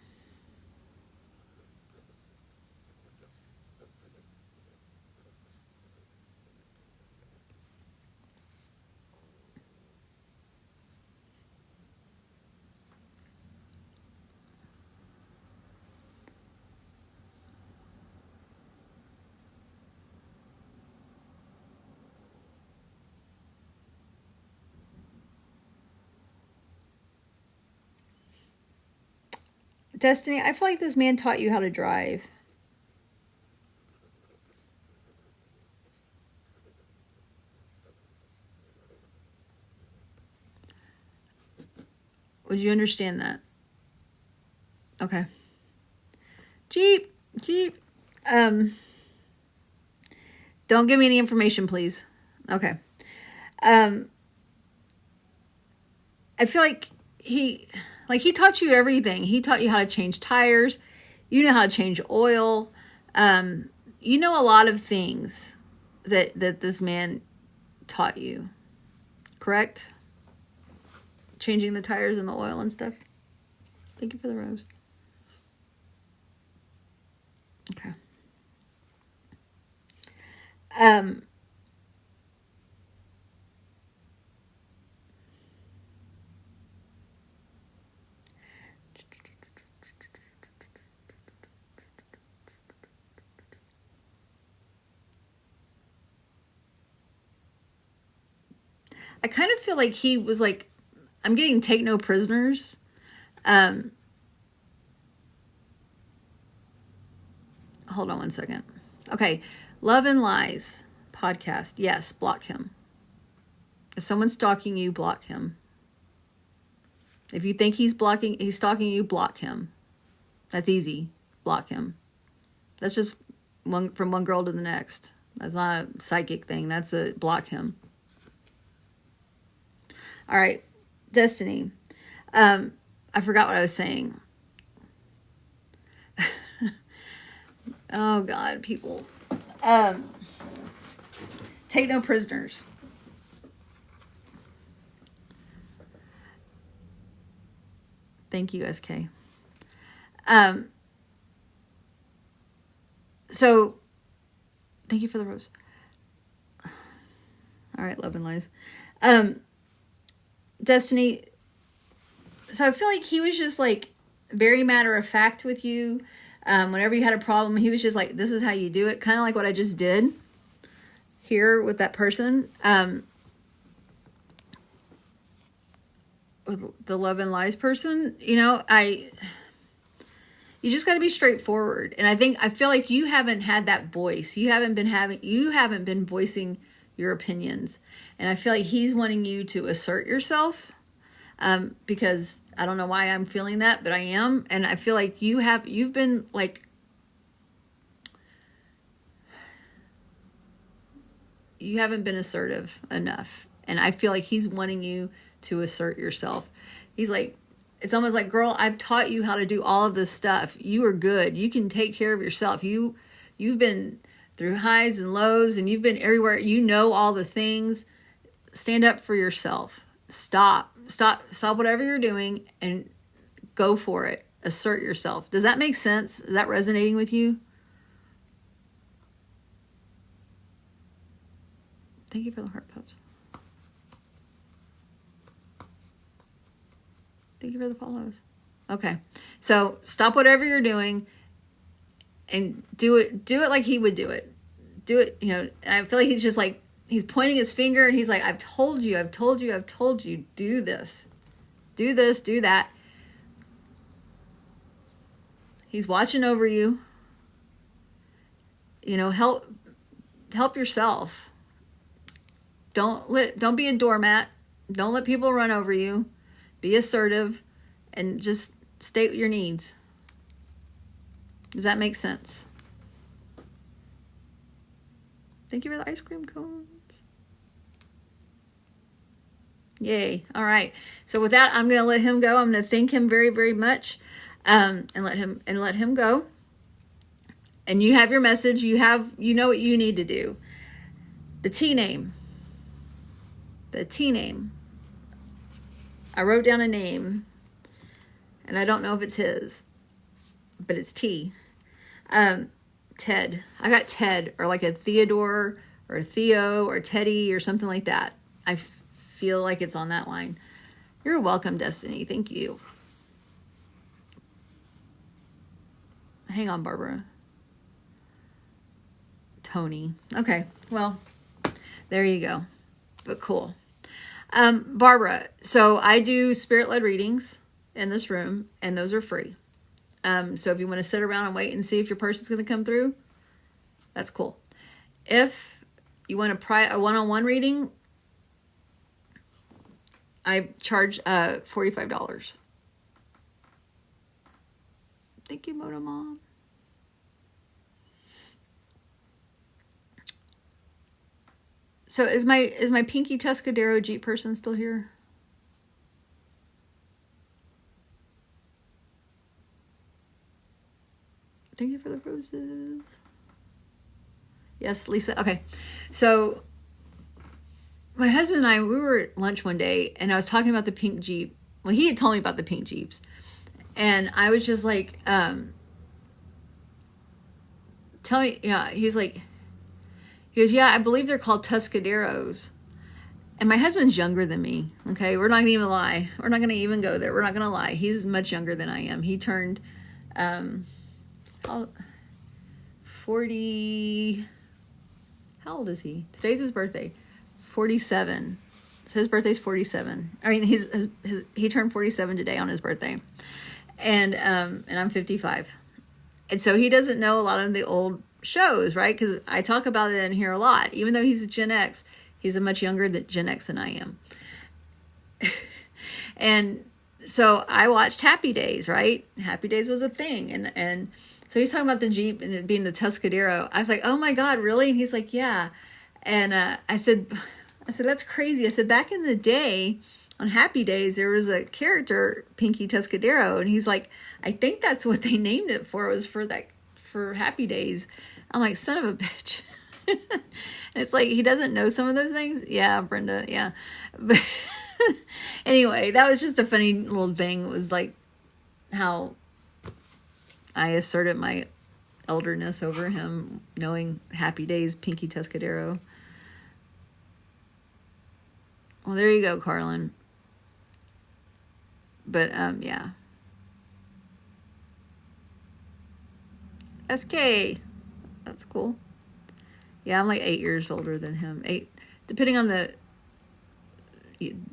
Destiny, I feel like this man taught you how to drive. Would you understand that? Okay. Jeep. Don't give me any information, please. Okay. I feel like he taught you everything. He taught you how to change tires. You know how to change oil. You know a lot of things that this man taught you. Correct? Changing the tires and the oil and stuff. Thank you for the rose. Okay. I kind of feel like he was like, I'm getting take no prisoners. Hold on one second. Okay. Love and Lies podcast. Yes, block him. If someone's stalking you, block him. If you think he's stalking you, block him. That's easy. Block him. That's just from one girl to the next. That's not a psychic thing. That's a block him. All right, Destiny. I forgot what I was saying. Oh God, people. Take no prisoners. Thank you, SK. So, thank you for the rose. All right, Love and Lies. Destiny. So I feel like he was just like very matter of fact with you. Whenever you had a problem, he was just like, this is how you do it. Kind of like what I just did here with that person. With the Love and Lies person, you just got to be straightforward. And I feel like you haven't had that voice. You haven't been voicing your opinions. And I feel like he's wanting you to assert yourself. Because I don't know why I'm feeling that, but I am. And I feel like you've been like, you haven't been assertive enough. And I feel like he's wanting you to assert yourself. He's like, it's almost like, girl, I've taught you how to do all of this stuff. You are good. You can take care of yourself. You've been through highs and lows, and you've been everywhere. You know all the things. Stand up for yourself. Stop whatever you're doing and go for it. Assert yourself. Does that make sense? Is that resonating with you? Thank you for the heart pups. Thank you for the follows. Okay. So stop whatever you're doing and do it like he would do it. Do it, I feel like he's just like he's pointing his finger and he's like, I've told you, I've told you, I've told you, do this, do this, do that. He's watching over you. You know, help yourself. Don't be a doormat. Don't let people run over you. Be assertive and just state your needs. Does that make sense? Thank you for the ice cream cones. Yay. All right. So with that, I'm going to let him go. I'm going to thank him very, very much, and let him go. And you have your message. You know what you need to do. The T name. The T name. I wrote down a name, and I don't know if it's his, but it's T. Ted. I got Ted, or like a Theodore or a Theo or Teddy or something like that. I feel like it's on that line. You're welcome, Destiny. Thank you. Hang on, Barbara. Tony. Okay, well, there you go. But cool. Barbara, so I do spirit-led readings in this room, and those are free. So if you want to sit around and wait and see if your person's going to come through, that's cool. If you want a one-on-one reading, I charge $45. Thank you, Moto Mom. So is my Pinky Tuscadero Jeep person still here? Thank you for the roses. Yes, Lisa. Okay. So my husband and I, we were at lunch one day, and I was talking about the pink Jeep. Well, he had told me about the pink Jeeps. And I was just like, tell me, yeah, he goes, yeah, I believe they're called Tuscaderos. And my husband's younger than me. Okay. We're not going to even lie. We're not going to even go there. We're not going to lie. He's much younger than I am. He turned, 40, how old is he? Today's his birthday. 47. So his birthday's 47. I mean, he turned 47 today on his birthday. And I'm 55. And so he doesn't know a lot of the old shows, right? Because I talk about it in here a lot. Even though he's a Gen X, he's a much younger Gen X than I am. And so I watched Happy Days, right? Happy Days was a thing. And so he's talking about the Jeep and it being the Tuscadero. I was like, oh my God, really? And he's like, yeah. And I said, that's crazy. I said, back in the day on Happy Days, there was a character, Pinky Tuscadero. And he's like, I think that's what they named it for. It was for Happy Days. I'm like, son of a bitch. And it's like, he doesn't know some of those things. Yeah, Brenda. Yeah. But anyway, that was just a funny little thing. It was like how I asserted my elderness over him, knowing Happy Days, Pinky Tuscadero. Well, there you go, Carlin. But, yeah. SK. That's cool. Yeah, I'm like 8 years older than him. 8, depending on the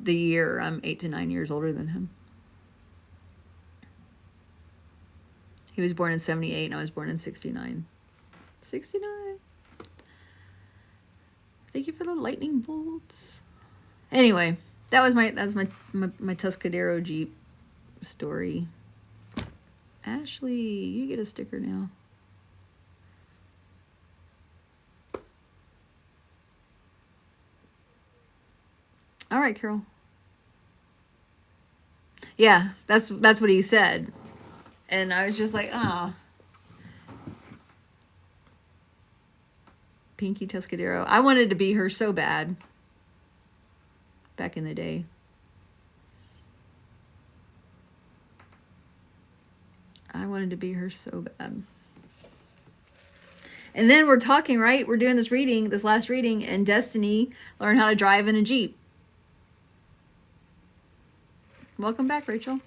year, I'm 8 to 9 years older than him. He was born in 78 and I was born in 69. 69. Thank you for the lightning bolts. Anyway, that's my Tuscadero Jeep story. Ashley, you get a sticker now. All right, Carol. Yeah, that's what he said. And I was just like, ah. Pinky Tuscadero. I wanted to be her so bad. Back in the day. I wanted to be her so bad. And then we're talking, right? We're doing this last reading, and Destiny learned how to drive in a Jeep. Welcome back, Rachel.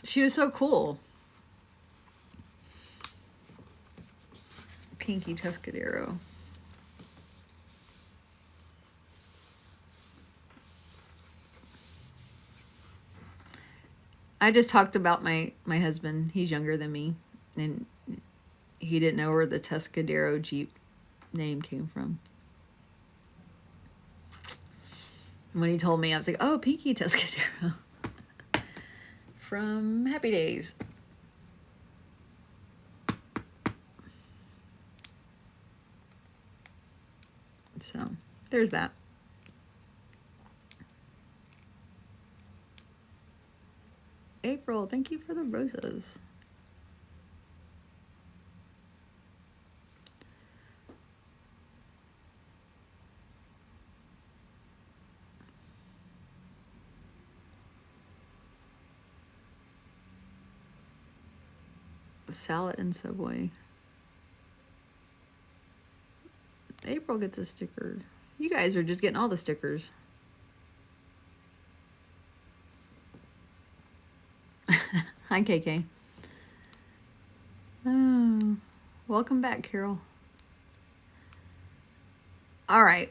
She was so cool. Pinky Tuscadero. I just talked about my husband. He's younger than me, and he didn't know where the Tuscadero Jeep name came from. And when he told me, I was like, oh, Pinky Tuscadero. From Happy Days. So, there's that. April, thank you for the roses. Salad and Subway. April gets a sticker. You guys are just getting all the stickers. Hi, KK. Oh, welcome back, Carol. All right.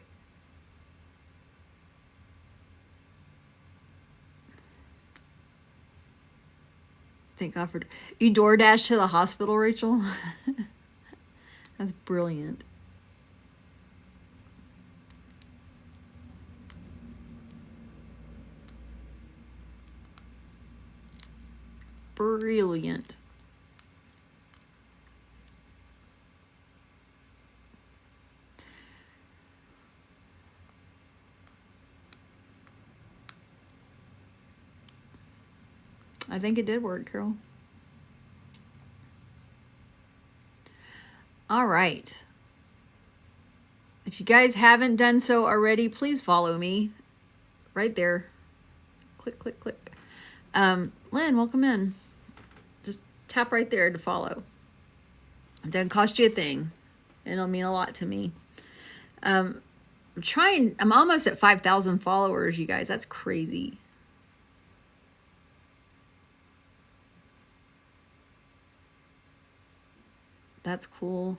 Thank God for you. DoorDash to the hospital, Rachel. That's brilliant. Brilliant. I think it did work, Carol. All right. If you guys haven't done so already, please follow me right there. Click, click, click. Lynn, welcome in. Just tap right there to follow. It doesn't cost you a thing. It'll mean a lot to me. I'm almost at 5,000 followers, you guys. That's crazy. That's cool.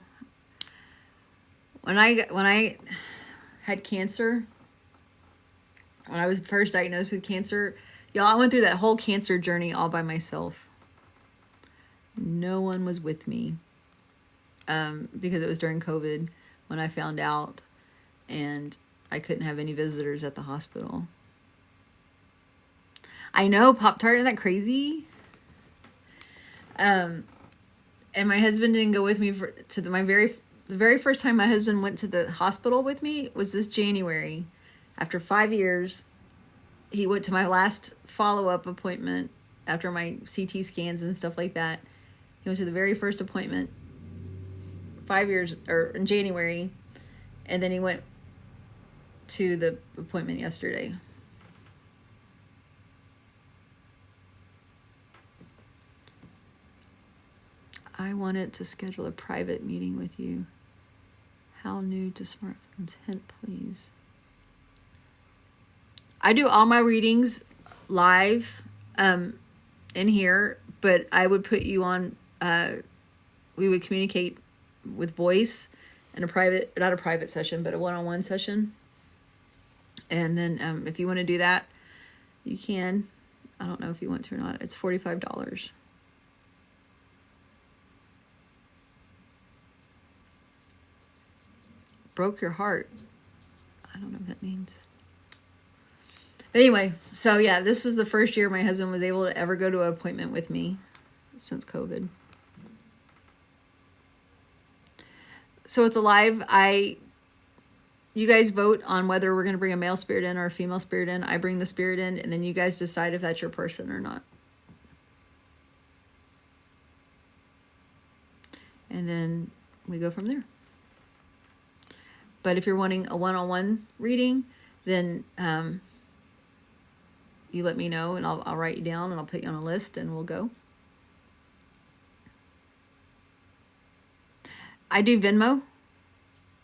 When I had cancer, when I was first diagnosed with cancer, y'all, I went through that whole cancer journey all by myself. No one was with me, because it was during COVID when I found out, and I couldn't have any visitors at the hospital. I know, Pop-Tart, isn't that crazy? And my husband didn't go with me the very first time my husband went to the hospital with me was this January. After 5 years, he went to my last follow-up appointment after my CT scans and stuff like that. He went to the very first appointment 5 years, or in January, and then he went to the appointment yesterday. I wanted to schedule a private meeting with you. How new to smartphones? Hint, please. I do all my readings live in here, but I would put you on, we would communicate with voice in a private, not a private session, but a one-on-one session. And then if you want to do that, you can. I don't know if you want to or not. It's $45. Broke your heart. I don't know what that means. But anyway, so yeah, this was the first year my husband was able to ever go to an appointment with me since COVID. So with the live, you guys vote on whether we're going to bring a male spirit in or a female spirit in. I bring the spirit in, and then you guys decide if that's your person or not. And then we go from there. But if you're wanting a one-on-one reading, then you let me know, and I'll write you down, and I'll put you on a list, and we'll go. I do Venmo,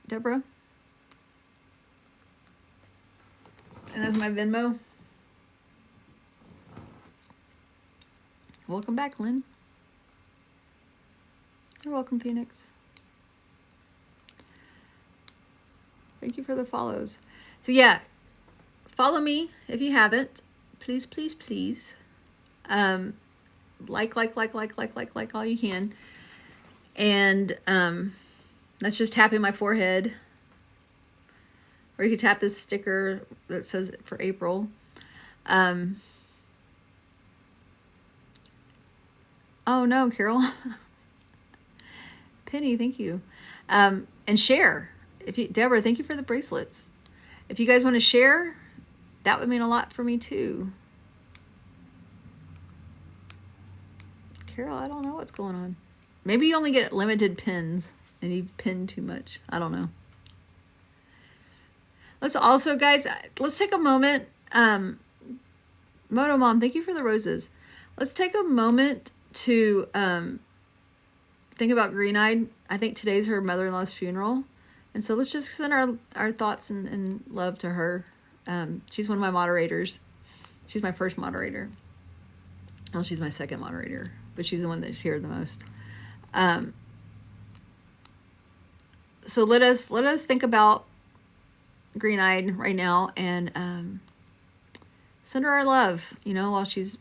Deborah. And that's my Venmo. Welcome back, Lynn. You're welcome, Phoenix. Thank you for the follows. So yeah, follow me if you haven't. Please, please, please. Like all you can. And that's just tapping my forehead. Or you can tap this sticker that says for April. Oh no, Carol. Penny, thank you. And share. Deborah, thank you for the bracelets. If you guys want to share, that would mean a lot for me too. Carol, I don't know what's going on. Maybe you only get limited pins and you pin too much. I don't know. Let's also, guys, let's take a moment. Moto Mom, thank you for the roses. Let's take a moment to think about Green Eyed. I think today's her mother-in-law's funeral. And so let's just send our thoughts and love to her. She's one of my moderators. She's my first moderator. Well, she's my second moderator, but she's the one that's here the most. So let us think about Green Eyed right now and send her our love, while she's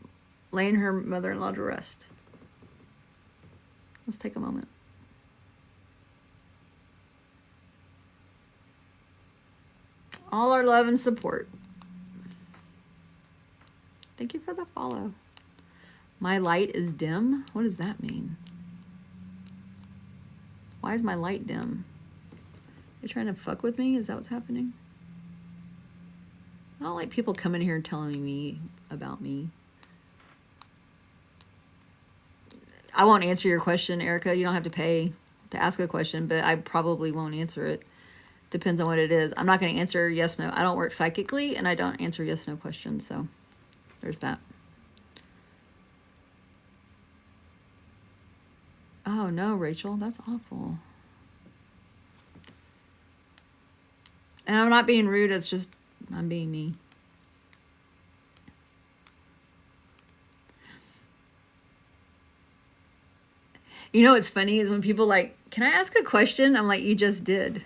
laying her mother-in-law to rest. Let's take a moment. All our love and support. Thank you for the follow. My light is dim? What does that mean? Why is my light dim? You're trying to fuck with me? Is that what's happening? I don't like people coming here and telling me about me. I won't answer your question, Erica. You don't have to pay to ask a question, but I probably won't answer it. Depends on what it is. I'm not going to answer yes, no. I don't work psychically, and I don't answer yes, no questions. So there's that. Oh, no, Rachel. That's awful. And I'm not being rude. It's just I'm being me. What's funny is when people like, can I ask a question? I'm like, you just did.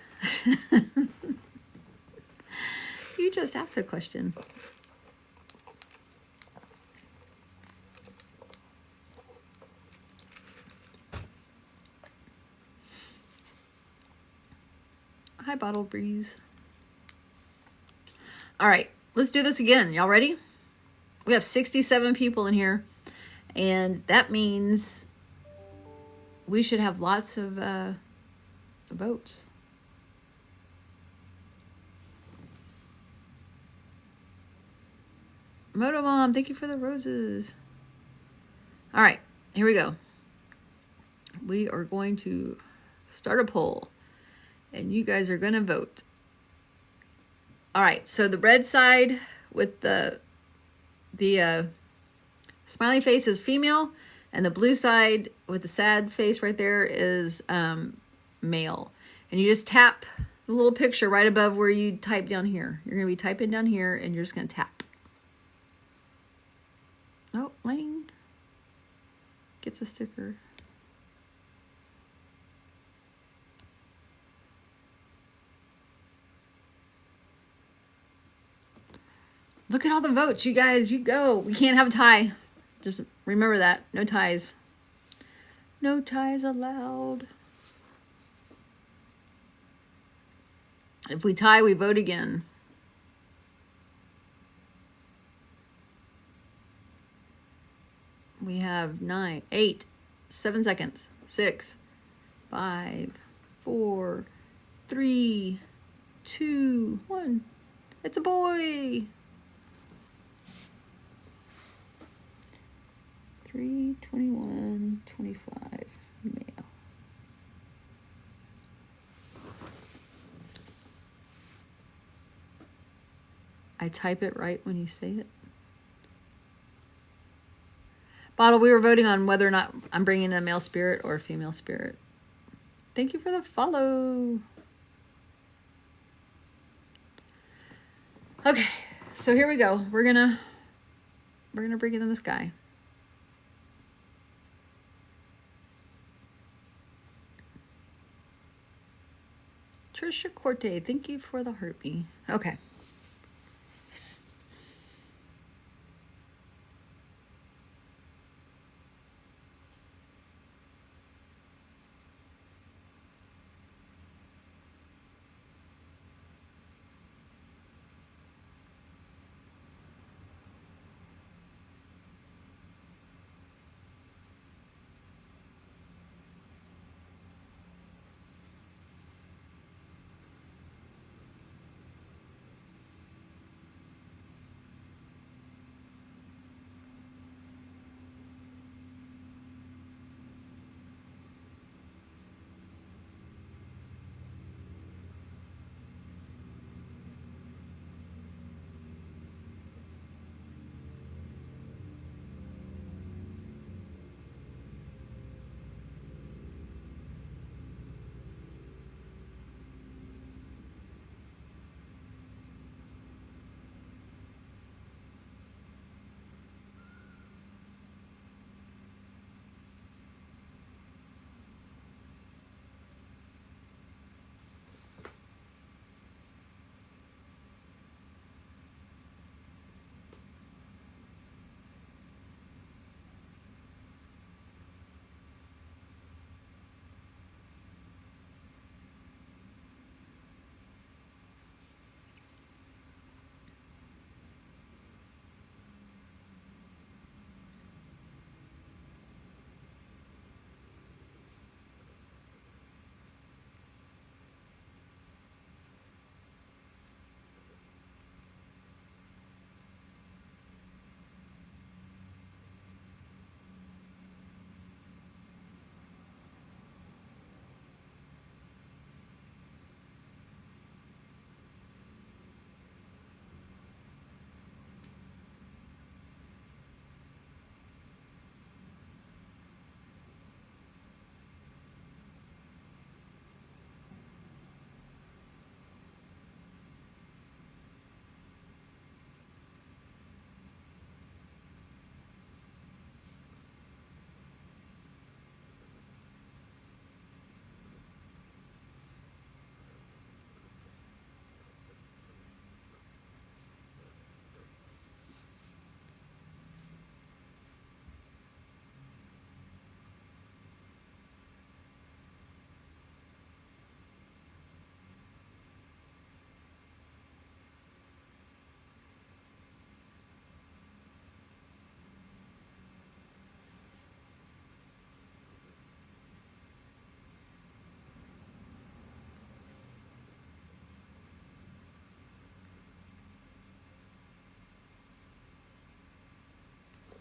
You just asked a question. Hi, Bottle Breeze. All right, let's do this again. Y'all ready? We have 67 people in here, and that means we should have lots of votes. Moto Mom, thank you for the roses. All right, here we go. We are going to start a poll, and you guys are going to vote. All right, so the red side with the smiley face is female, and the blue side with the sad face right there is male. And you just tap the little picture right above where you type down here. You're going to be typing down here, and you're just going to tap. Oh, Lane gets a sticker. Look at all the votes, you guys. You go. We can't have a tie. Just remember that. No ties. No ties allowed. If we tie, we vote again. We have 9, 8, 7 seconds. 6, 5, 4, 3, 2, 1. It's a boy. 3, 21, 25, male. I type it right when you say it. Bottle, we were voting on whether or not I'm bringing a male spirit or a female spirit. Thank you for the follow. Okay, so here we go. We're gonna bring in this guy. Trisha Corte, thank you for the heartbeat. Okay.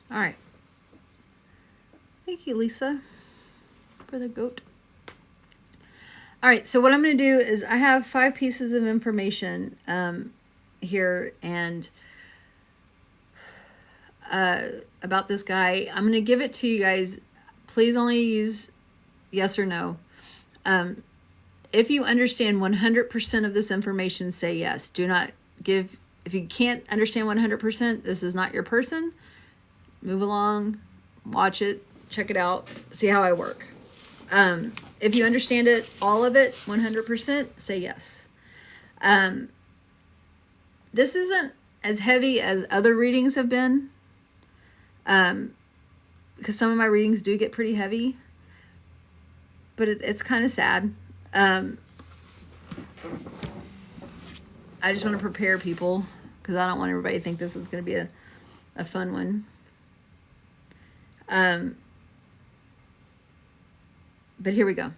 All right. Thank you, Lisa, for the goat. All right, so what I'm going to do is I have 5 pieces of information here and about this guy. I'm going to give it to you guys. Please only use yes or no. If you understand 100% of this information, say yes. Do not give, if you can't understand 100%, this is not your person. Move along, watch it, check it out, see how I work. If you understand it, all of it, 100%, say yes. This isn't as heavy as other readings have been, because some of my readings do get pretty heavy, but it's kind of sad. I just want to prepare people because I don't want everybody to think this was going to be a fun one. But here we go.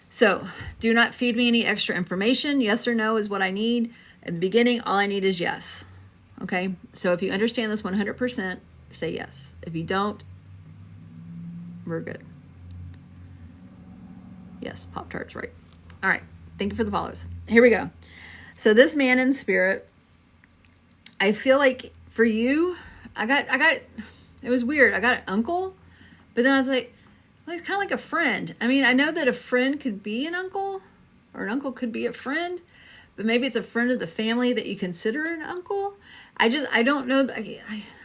So, do not feed me any extra information. Yes or no is what I need. At the beginning, all I need is yes. Okay? So, if you understand this 100%, say yes. If you don't, we're good. Yes, Pop-Tarts, right. All right. Thank you for the follows. Here we go. So, this man in spirit, I feel like for you, I got, it was weird. I got an uncle, but then I was like, well, he's kind of like a friend. I mean, I know that a friend could be an uncle, or an uncle could be a friend, but maybe it's a friend of the family that you consider an uncle. I don't know.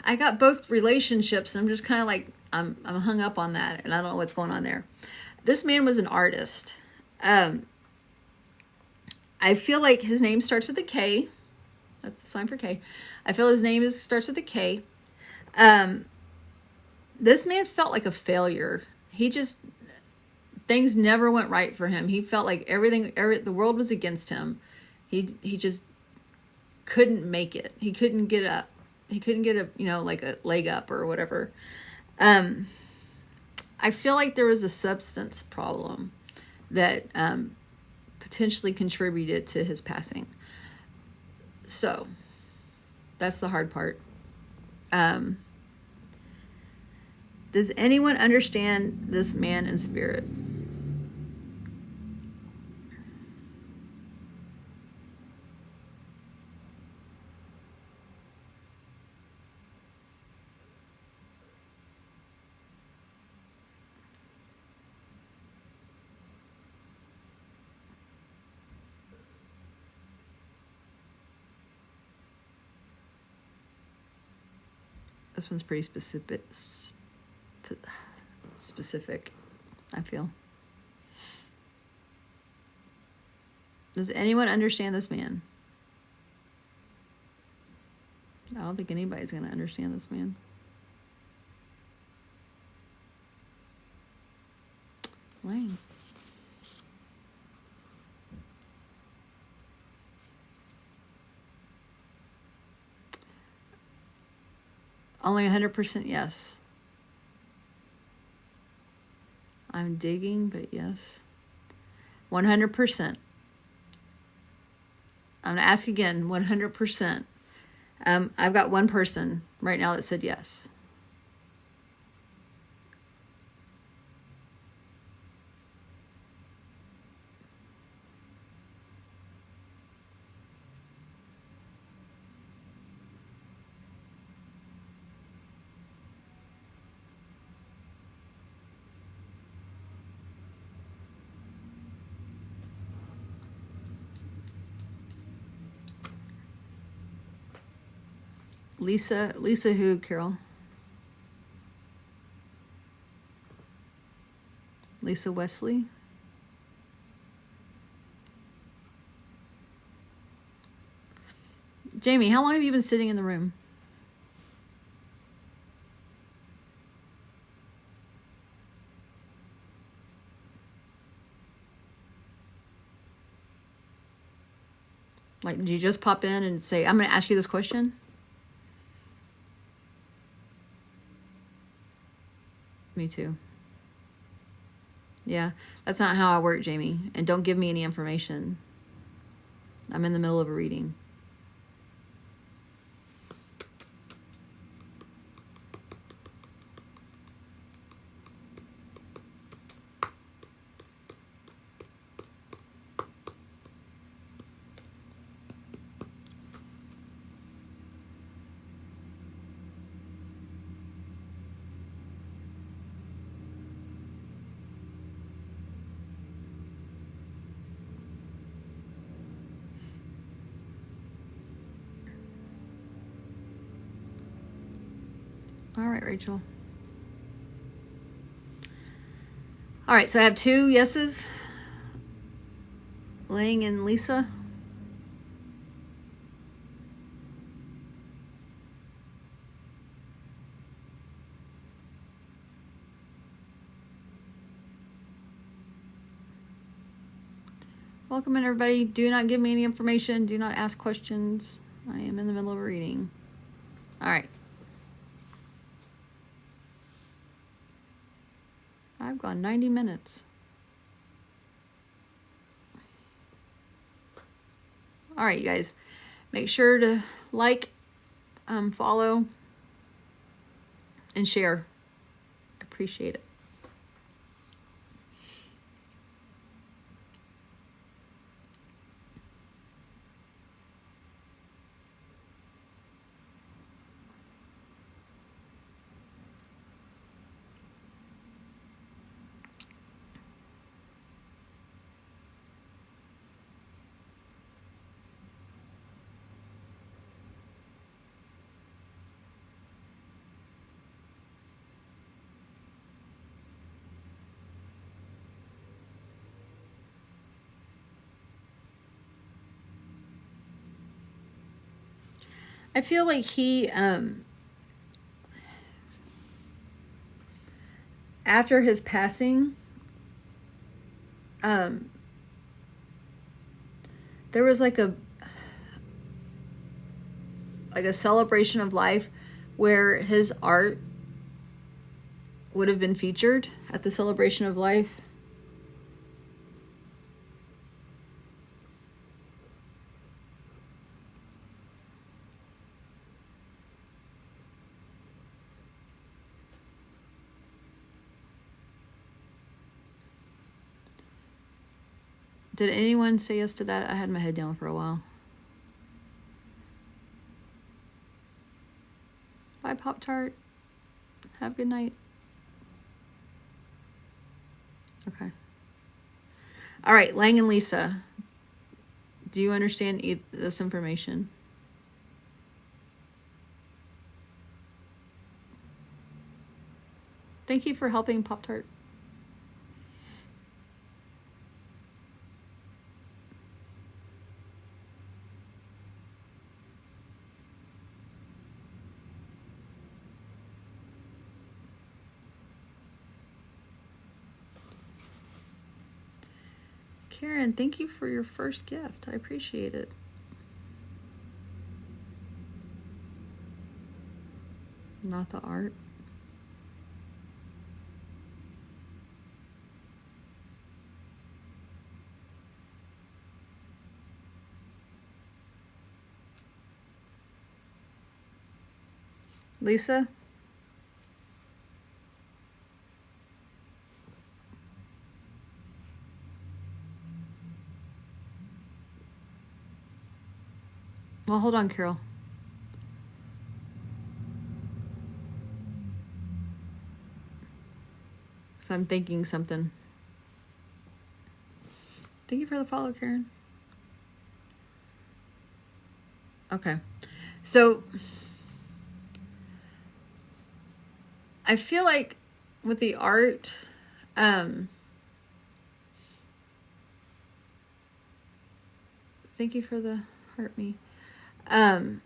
I got both relationships, and I'm just kind of like, I'm hung up on that, and I don't know what's going on there. This man was an artist. I feel like his name starts with a K. That's the sign for K. I feel his name starts with a K. This man felt like a failure. Things never went right for him. He felt like the world was against him. He just couldn't make it. He couldn't get up. He couldn't get like a leg up or whatever. I feel like there was a substance problem that potentially contributed to his passing. So that's the hard part. Does anyone understand this man in spirit? This one's pretty specific, I feel. Does anyone understand this man? I don't think anybody's going to understand this man. Lame. Only 100% yes. I'm digging, but yes. 100%. I'm going to ask again, 100%. I've got one person right now that said yes. Lisa who, Carol? Lisa Wesley? Jamie, how long have you been sitting in the room? Like, did you just pop in and say, I'm going to ask you this question? Me too. Yeah, that's not how I work, Jamie. And don't give me any information. I'm in the middle of a reading. All right, Rachel. All right, so I have 2 yeses. Lang and Lisa. Welcome in, everybody. Do not give me any information. Do not ask questions. I am in the middle of a reading. All right. I've gone 90 minutes. All right, you guys. Make sure to like, follow, and share. Appreciate it. I feel like he, after his passing, there was like a celebration of life where his art would have been featured at the celebration of life. Did anyone say yes to that? I had my head down for a while. Bye, Pop-Tart. Have a good night. Okay. All right, Lang and Lisa. Do you understand this information? Thank you for helping, Pop-Tart. Karen, thank you for your first gift. I appreciate it. Not the art. Lisa? Well, hold on, Carol. So I'm thinking something. Thank you for the follow, Karen. Okay. So I feel like with the art, thank you for the heart me. What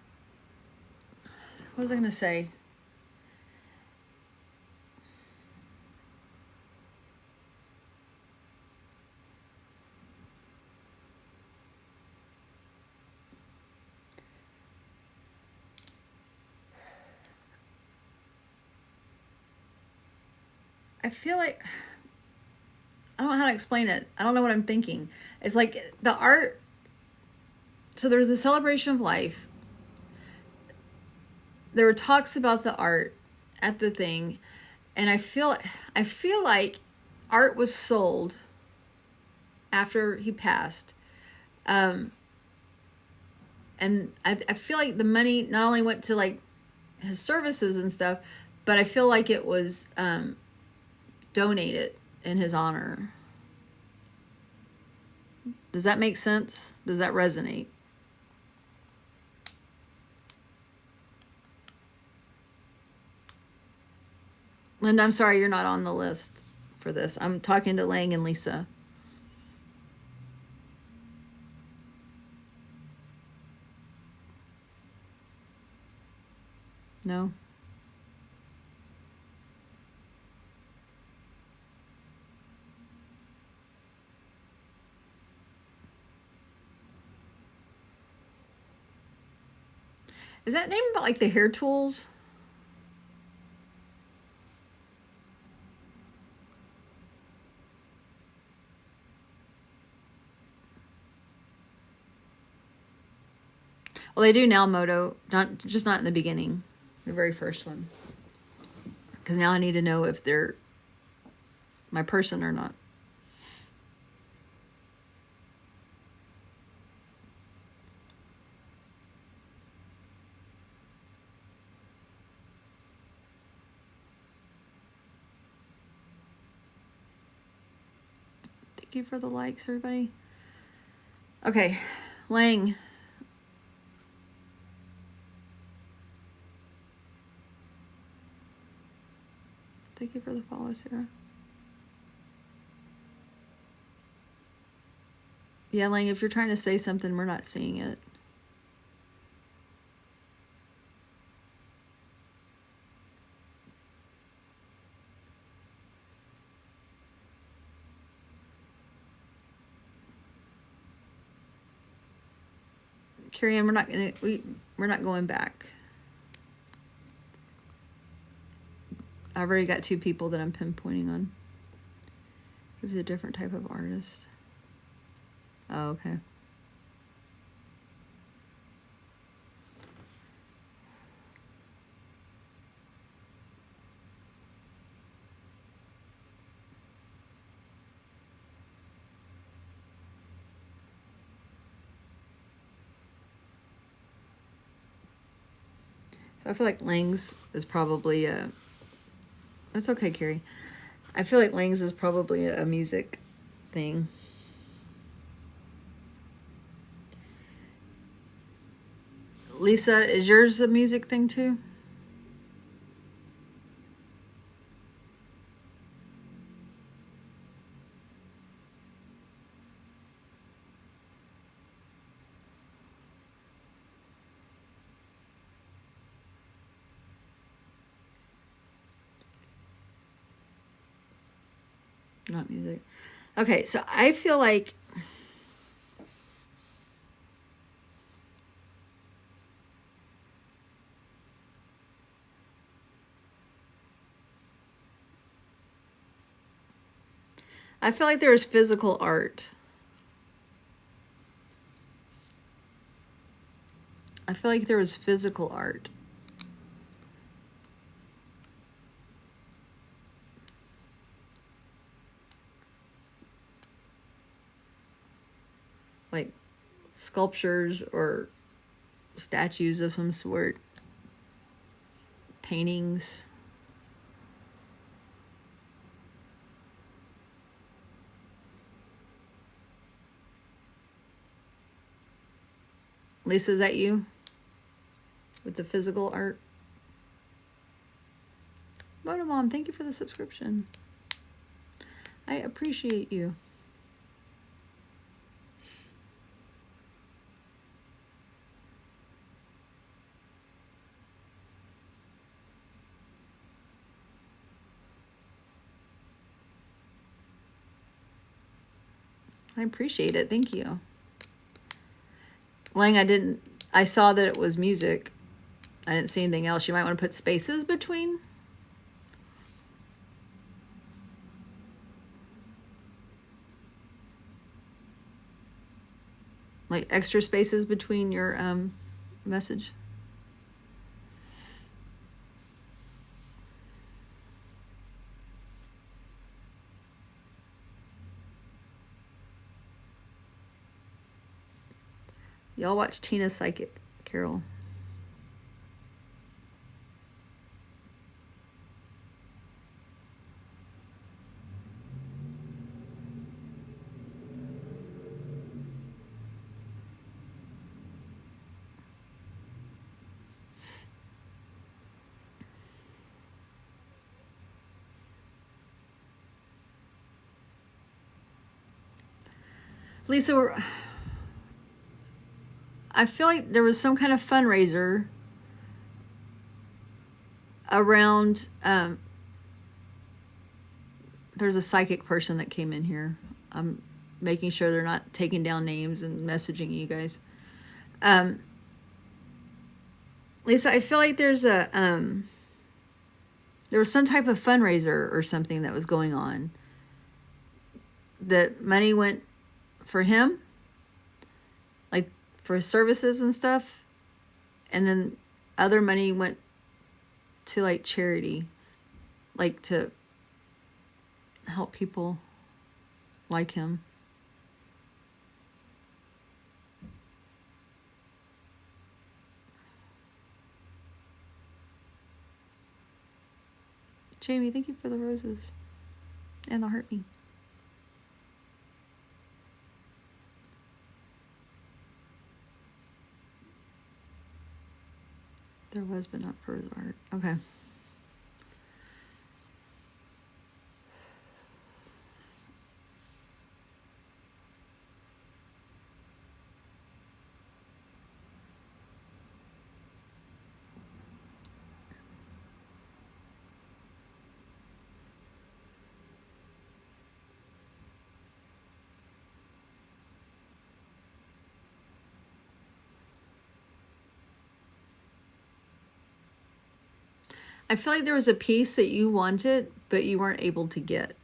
was I going to say? I feel like, I don't know how to explain it. I don't know what I'm thinking. It's like the art. So there's the celebration of life. There were talks about the art at the thing, and I feel like art was sold after he passed, and I feel like the money not only went to like his services and stuff, but I feel like it was donated in his honor. Does that make sense? Does that resonate? Linda, I'm sorry you're not on the list for this. I'm talking to Lang and Lisa. No? Is that name about like the hair tools? Well, they do now, Moto. Not in the beginning, the very first one. Because now I need to know if they're my person or not. Thank you for the likes, everybody. Okay, Lang. Thank you for the follow, Sarah. Yeah, Lang, if you're trying to say something, we're not seeing it. Carrie Ann, we're not going back. I've already got 2 people that I'm pinpointing on. It was a different type of artist. Oh, okay. So I feel like Lang's is probably a... That's okay, Carrie. I feel like Lang's is probably a music thing. Lisa, is yours a music thing too? Not music. Okay, so I feel like there is physical art. I feel like there was physical art. Like sculptures or statues of some sort. Paintings. Lisa, is that you? With the physical art? Moto Mom, thank you for the subscription. I appreciate you. I appreciate it. Thank you. Lang, I saw that it was music. I didn't see anything else. You might want to put spaces between. Like extra spaces between your message. Y'all watch Tina Psychic, Carol. Lisa, I feel like there was some kind of fundraiser around, there's a psychic person that came in here. I'm making sure they're not taking down names and messaging you guys. Lisa, I feel like there was some type of fundraiser or something that was going on. That money went for him, like for his services and stuff, and then other money went to like charity, like to help people like him. Jamie, thank you for the roses and the heart me. There was, but not for his art. Okay. I feel like there was a piece that you wanted, but you weren't able to get.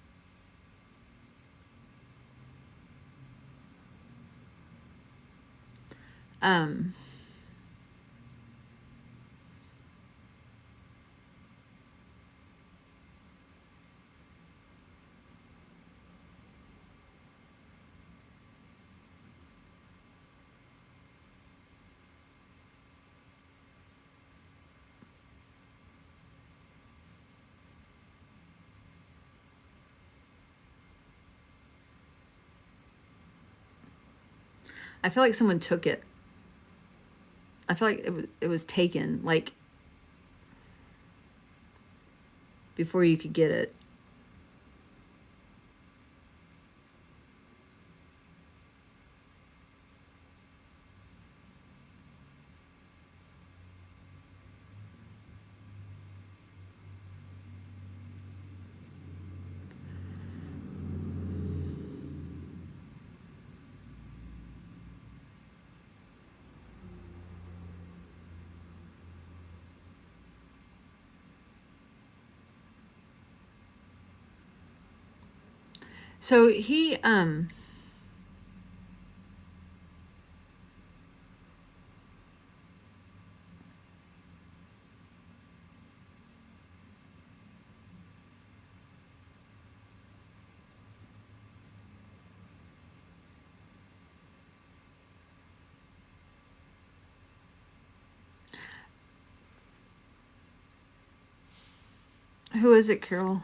I feel like someone took it. I feel like it was taken, like, before you could get it. So he, who is it, Carol?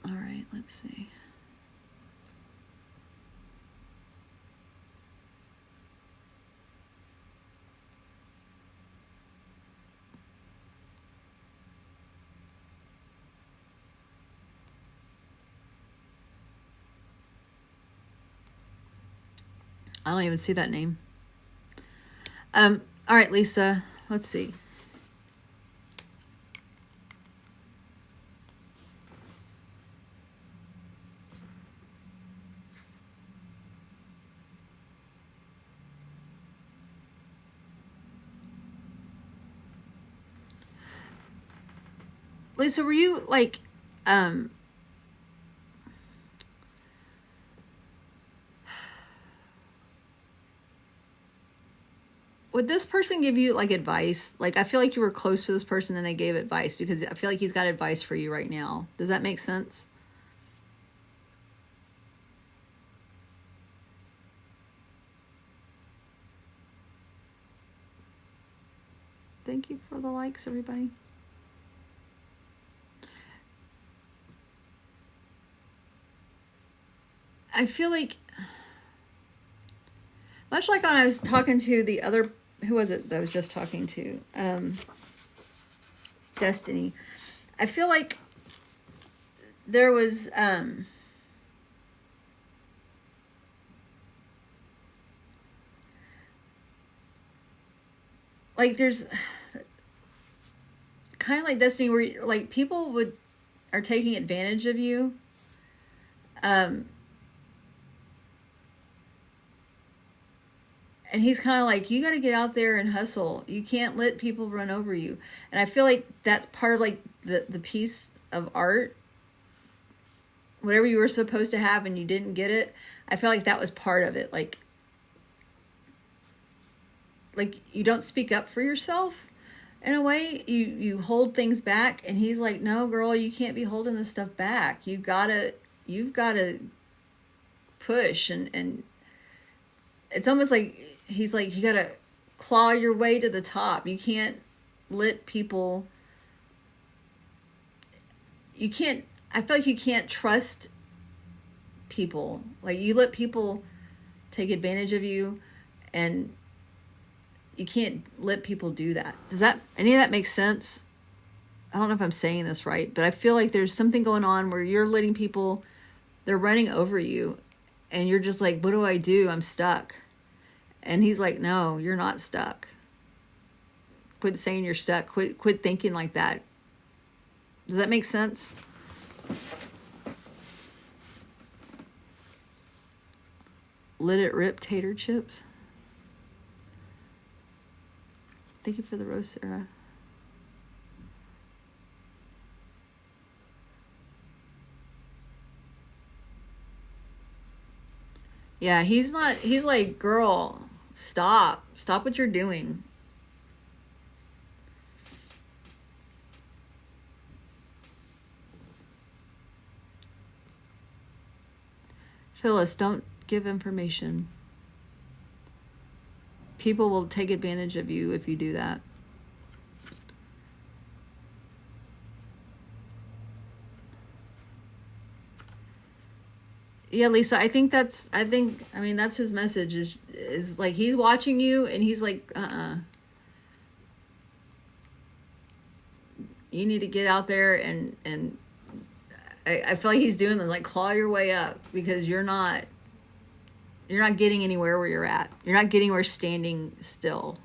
All right, let's see. I don't even see that name. All right, Lisa, let's see. Lisa, were you like, would this person give you like advice? Like, I feel like you were close to this person and they gave advice, because I feel like he's got advice for you right now. Does that make sense? Thank you for the likes, everybody. I feel like, much like when I was talking to the other, who was it that I was just talking to? Destiny. I feel like there was, like, there's kind of like Destiny, where like people are taking advantage of you. And he's kind of like, you got to get out there and hustle. You can't let people run over you. And I feel like that's part of like the piece of art. Whatever you were supposed to have and you didn't get it, I feel like that was part of it. Like you don't speak up for yourself in a way. You hold things back, and he's like, no, girl, you can't be holding this stuff back. You've got to push, and it's almost like he's like, you gotta claw your way to the top. You can't let people, I feel like you can't trust people. Like, you let people take advantage of you, and you can't let people do that. Does that, any of that make sense? I don't know if I'm saying this right, but I feel like there's something going on where you're letting people, they're running over you, and you're just like, what do I do? I'm stuck. And he's like, no, you're not stuck. Quit saying you're stuck. Quit thinking like that. Does that make sense? Let it rip, tater chips. Thank you for the rose, Sarah. Yeah, he's like, girl, stop what you're doing. Phyllis, don't give information. People will take advantage of you if you do that. Yeah, Lisa, I mean, that's his message is like, he's watching you and he's like, you need to get out there and I feel like he's doing the, like, claw your way up, because you're not getting anywhere where you're at. You're not getting where standing still.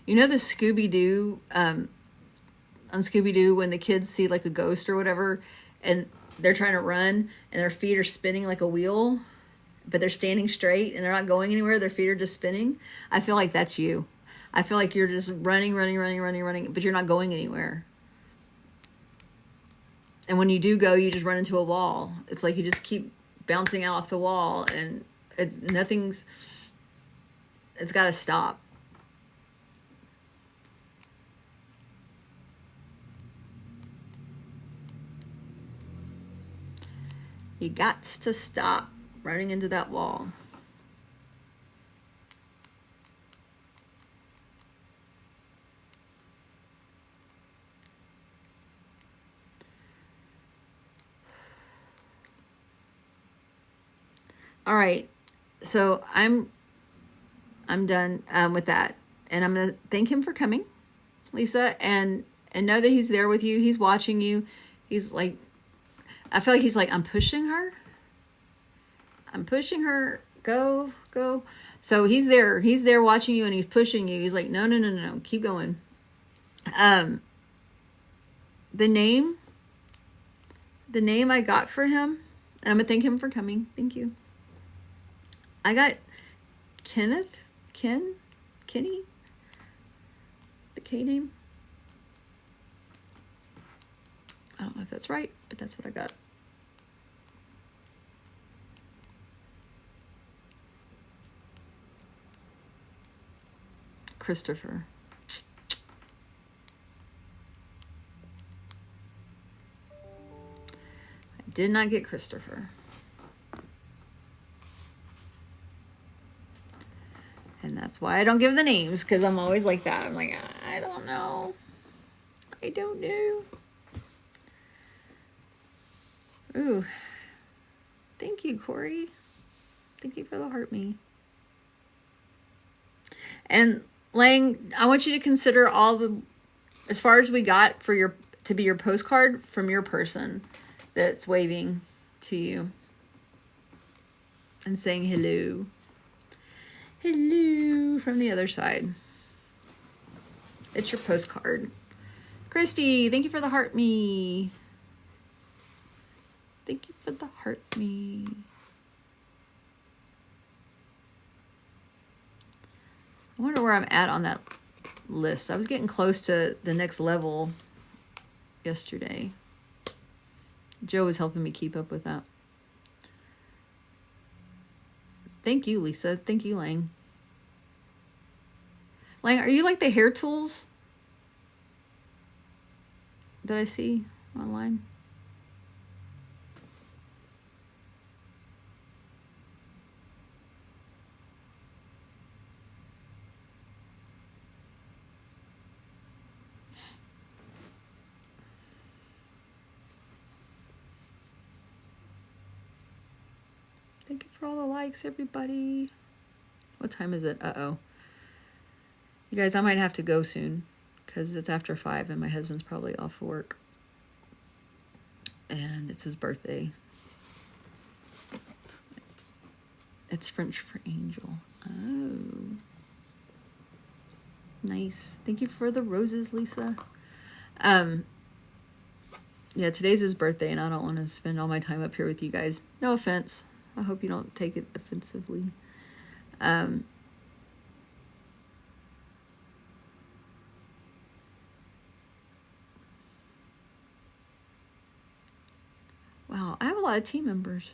You know the Scooby-Doo, on Scooby-Doo, when the kids see like a ghost or whatever, and they're trying to run and their feet are spinning like a wheel, but they're standing straight and they're not going anywhere, their feet are just spinning? I feel like that's you. I feel like you're just running, but you're not going anywhere. And when you do go, you just run into a wall. It's like you just keep bouncing off the wall, and it's got to stop. You got to stop running into that wall. All right, so I'm done with that, and I'm gonna thank him for coming, Lisa, and know that he's there with you. He's watching you. He's like, I feel like he's like, I'm pushing her. Go. So he's there watching you, and he's pushing you. He's like, no, keep going. The name I got for him, and I'm gonna thank him for coming. Thank you. I got Kenny, the K name. I don't know if that's right, but that's what I got. Christopher. I did not get Christopher. And that's why I don't give the names, because I'm always like that. I'm like, I don't know. Ooh. Thank you, Corey. Thank you for the heart me. And Lang, I want you to consider as far as we got to be your postcard from your person that's waving to you and saying hello. Hello from the other side. It's your postcard. Christy, thank you for the heart me. Thank you for the heart me. I wonder where I'm at on that list. I was getting close to the next level yesterday. Joe was helping me keep up with that. Thank you, Lisa. Thank you, Lang. Lang, are you like the hair tools that I see online? Thank you for all the likes, everybody. What time is it? Uh-oh. You guys, I might have to go soon, because it's after 5 and my husband's probably off work. And it's his birthday. It's French for angel. Oh. Nice. Thank you for the roses, Lisa. Yeah, today's his birthday, and I don't want to spend all my time up here with you guys. No offense. I hope you don't take it offensively. Wow, I have a lot of team members.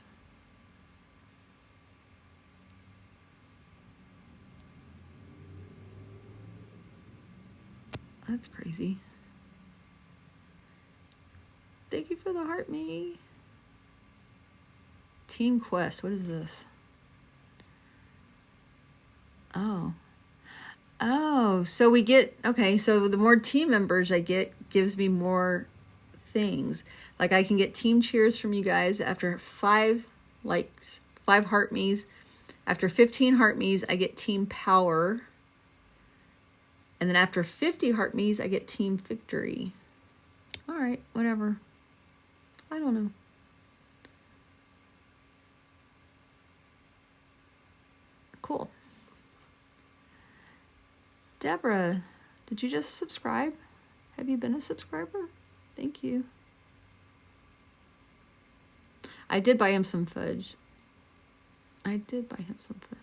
That's crazy. Thank you for the heart, me. Team Quest, what is this? Oh. Oh, so we get, okay, so the more team members I get gives me more things. Like I can get team cheers from you guys after 5 likes, 5 heart me's. After 15 heart me's, I get team power. And then after 50 heart me's, I get team victory. All right, whatever. I don't know. Cool. Deborah, did you just subscribe? Have you been a subscriber? Thank you. I did buy him some fudge. I did buy him some fudge.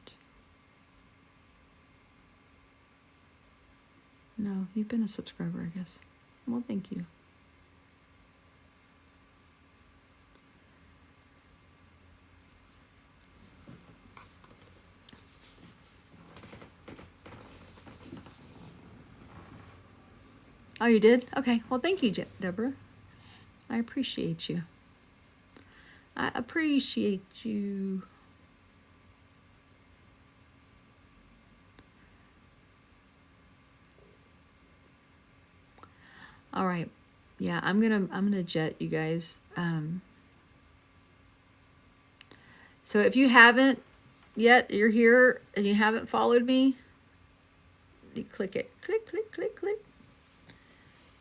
No, you've been a subscriber, I guess. Well, thank you. Oh, you did? Okay. Well, thank you, Deborah. I appreciate you. I appreciate you. All right. Yeah, I'm gonna jet, you guys. So if you haven't yet, you're here and you haven't followed me, you click it. Click, click, click, click.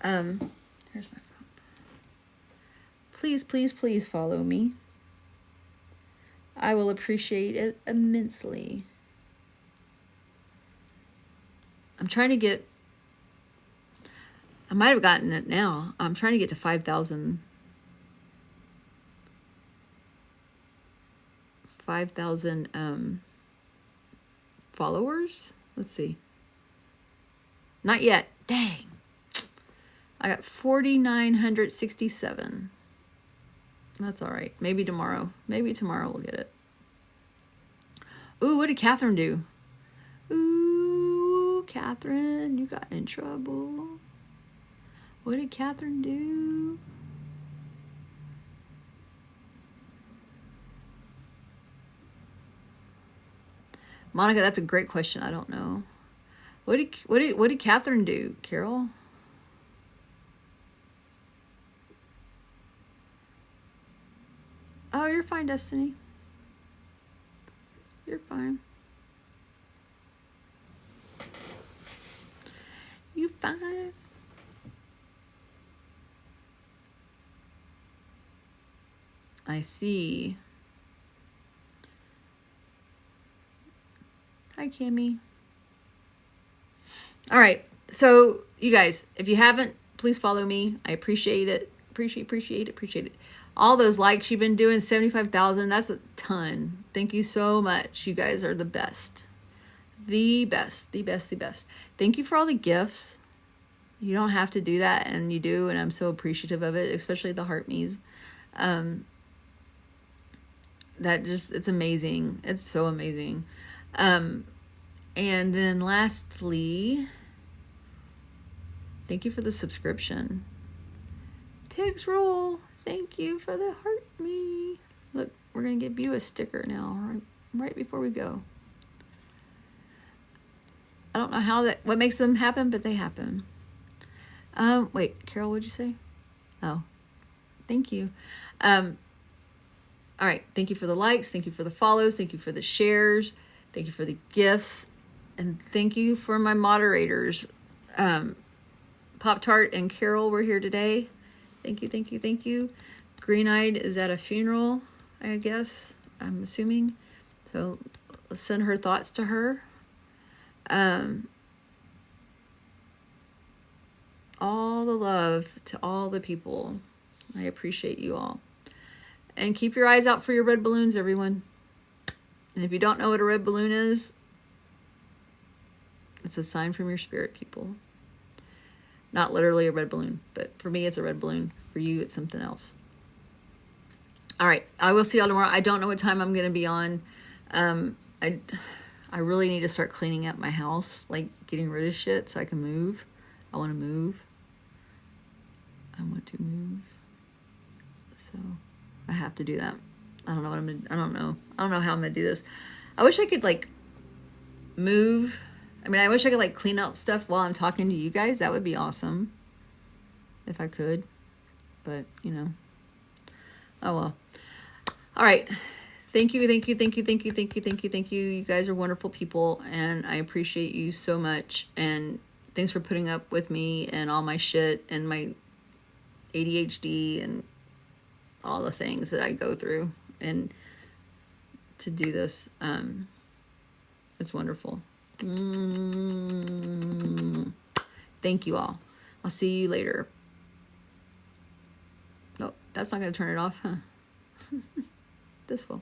Here's my phone. Please, please, please follow me. I will appreciate it immensely. I'm trying to get, I might have gotten it now. I'm trying to get to 5,000 followers. Let's see. Not yet. Dang. I got 4,967. That's all right. Maybe tomorrow. Maybe tomorrow we'll get it. Ooh, what did Catherine do? Ooh, Catherine, you got in trouble. What did Catherine do? Monica, that's a great question. I don't know. What did Catherine do, Carol? Oh, you're fine, Destiny. You're fine. You fine. I see. Hi, Kimmy. All right. So, you guys, if you haven't, please follow me. I appreciate it. Appreciate it. All those likes you've been doing, 75,000, that's a ton. Thank you so much. You guys are the best. The best. Thank you for all the gifts. You don't have to do that, and you do, and I'm so appreciative of it, especially the heart me's. That just, it's amazing. It's so amazing. And then lastly, thank you for the subscription. Pigs Rule, thank you for the heart me. Look, we're going to give you a sticker now, right before we go. I don't know what makes them happen, but they happen. Wait, Carol, what'd you say? Oh, thank you. All right, thank you for the likes, thank you for the follows, thank you for the shares, thank you for the gifts, and thank you for my moderators. Pop-Tart and Carol were here today. Thank you. Green-Eyed is at a funeral, I guess, I'm assuming. So let's send her thoughts to her. all the love to all the people. I appreciate you all. And keep your eyes out for your red balloons, everyone. And if you don't know what a red balloon is, it's a sign from your spirit, people. Not literally a red balloon, but for me, it's a red balloon. For you, it's something else. All right. I will see y'all tomorrow. I don't know what time I'm going to be on. I really need to start cleaning up my house, like getting rid of shit so I can move. I want to move. So I have to do that. I don't know what I'm gonna, I don't know how I'm gonna do this. I wish I could like move. I mean, I wish I could like clean up stuff while I'm talking to you guys. That would be awesome if I could, but you know, oh well. All right. Thank you. You guys are wonderful people, and I appreciate you so much. And thanks for putting up with me and all my shit and my ADHD and all the things that I go through. And to do this, it's wonderful. Thank you all. I'll see you later. No, that's not going to turn it off, huh? This will.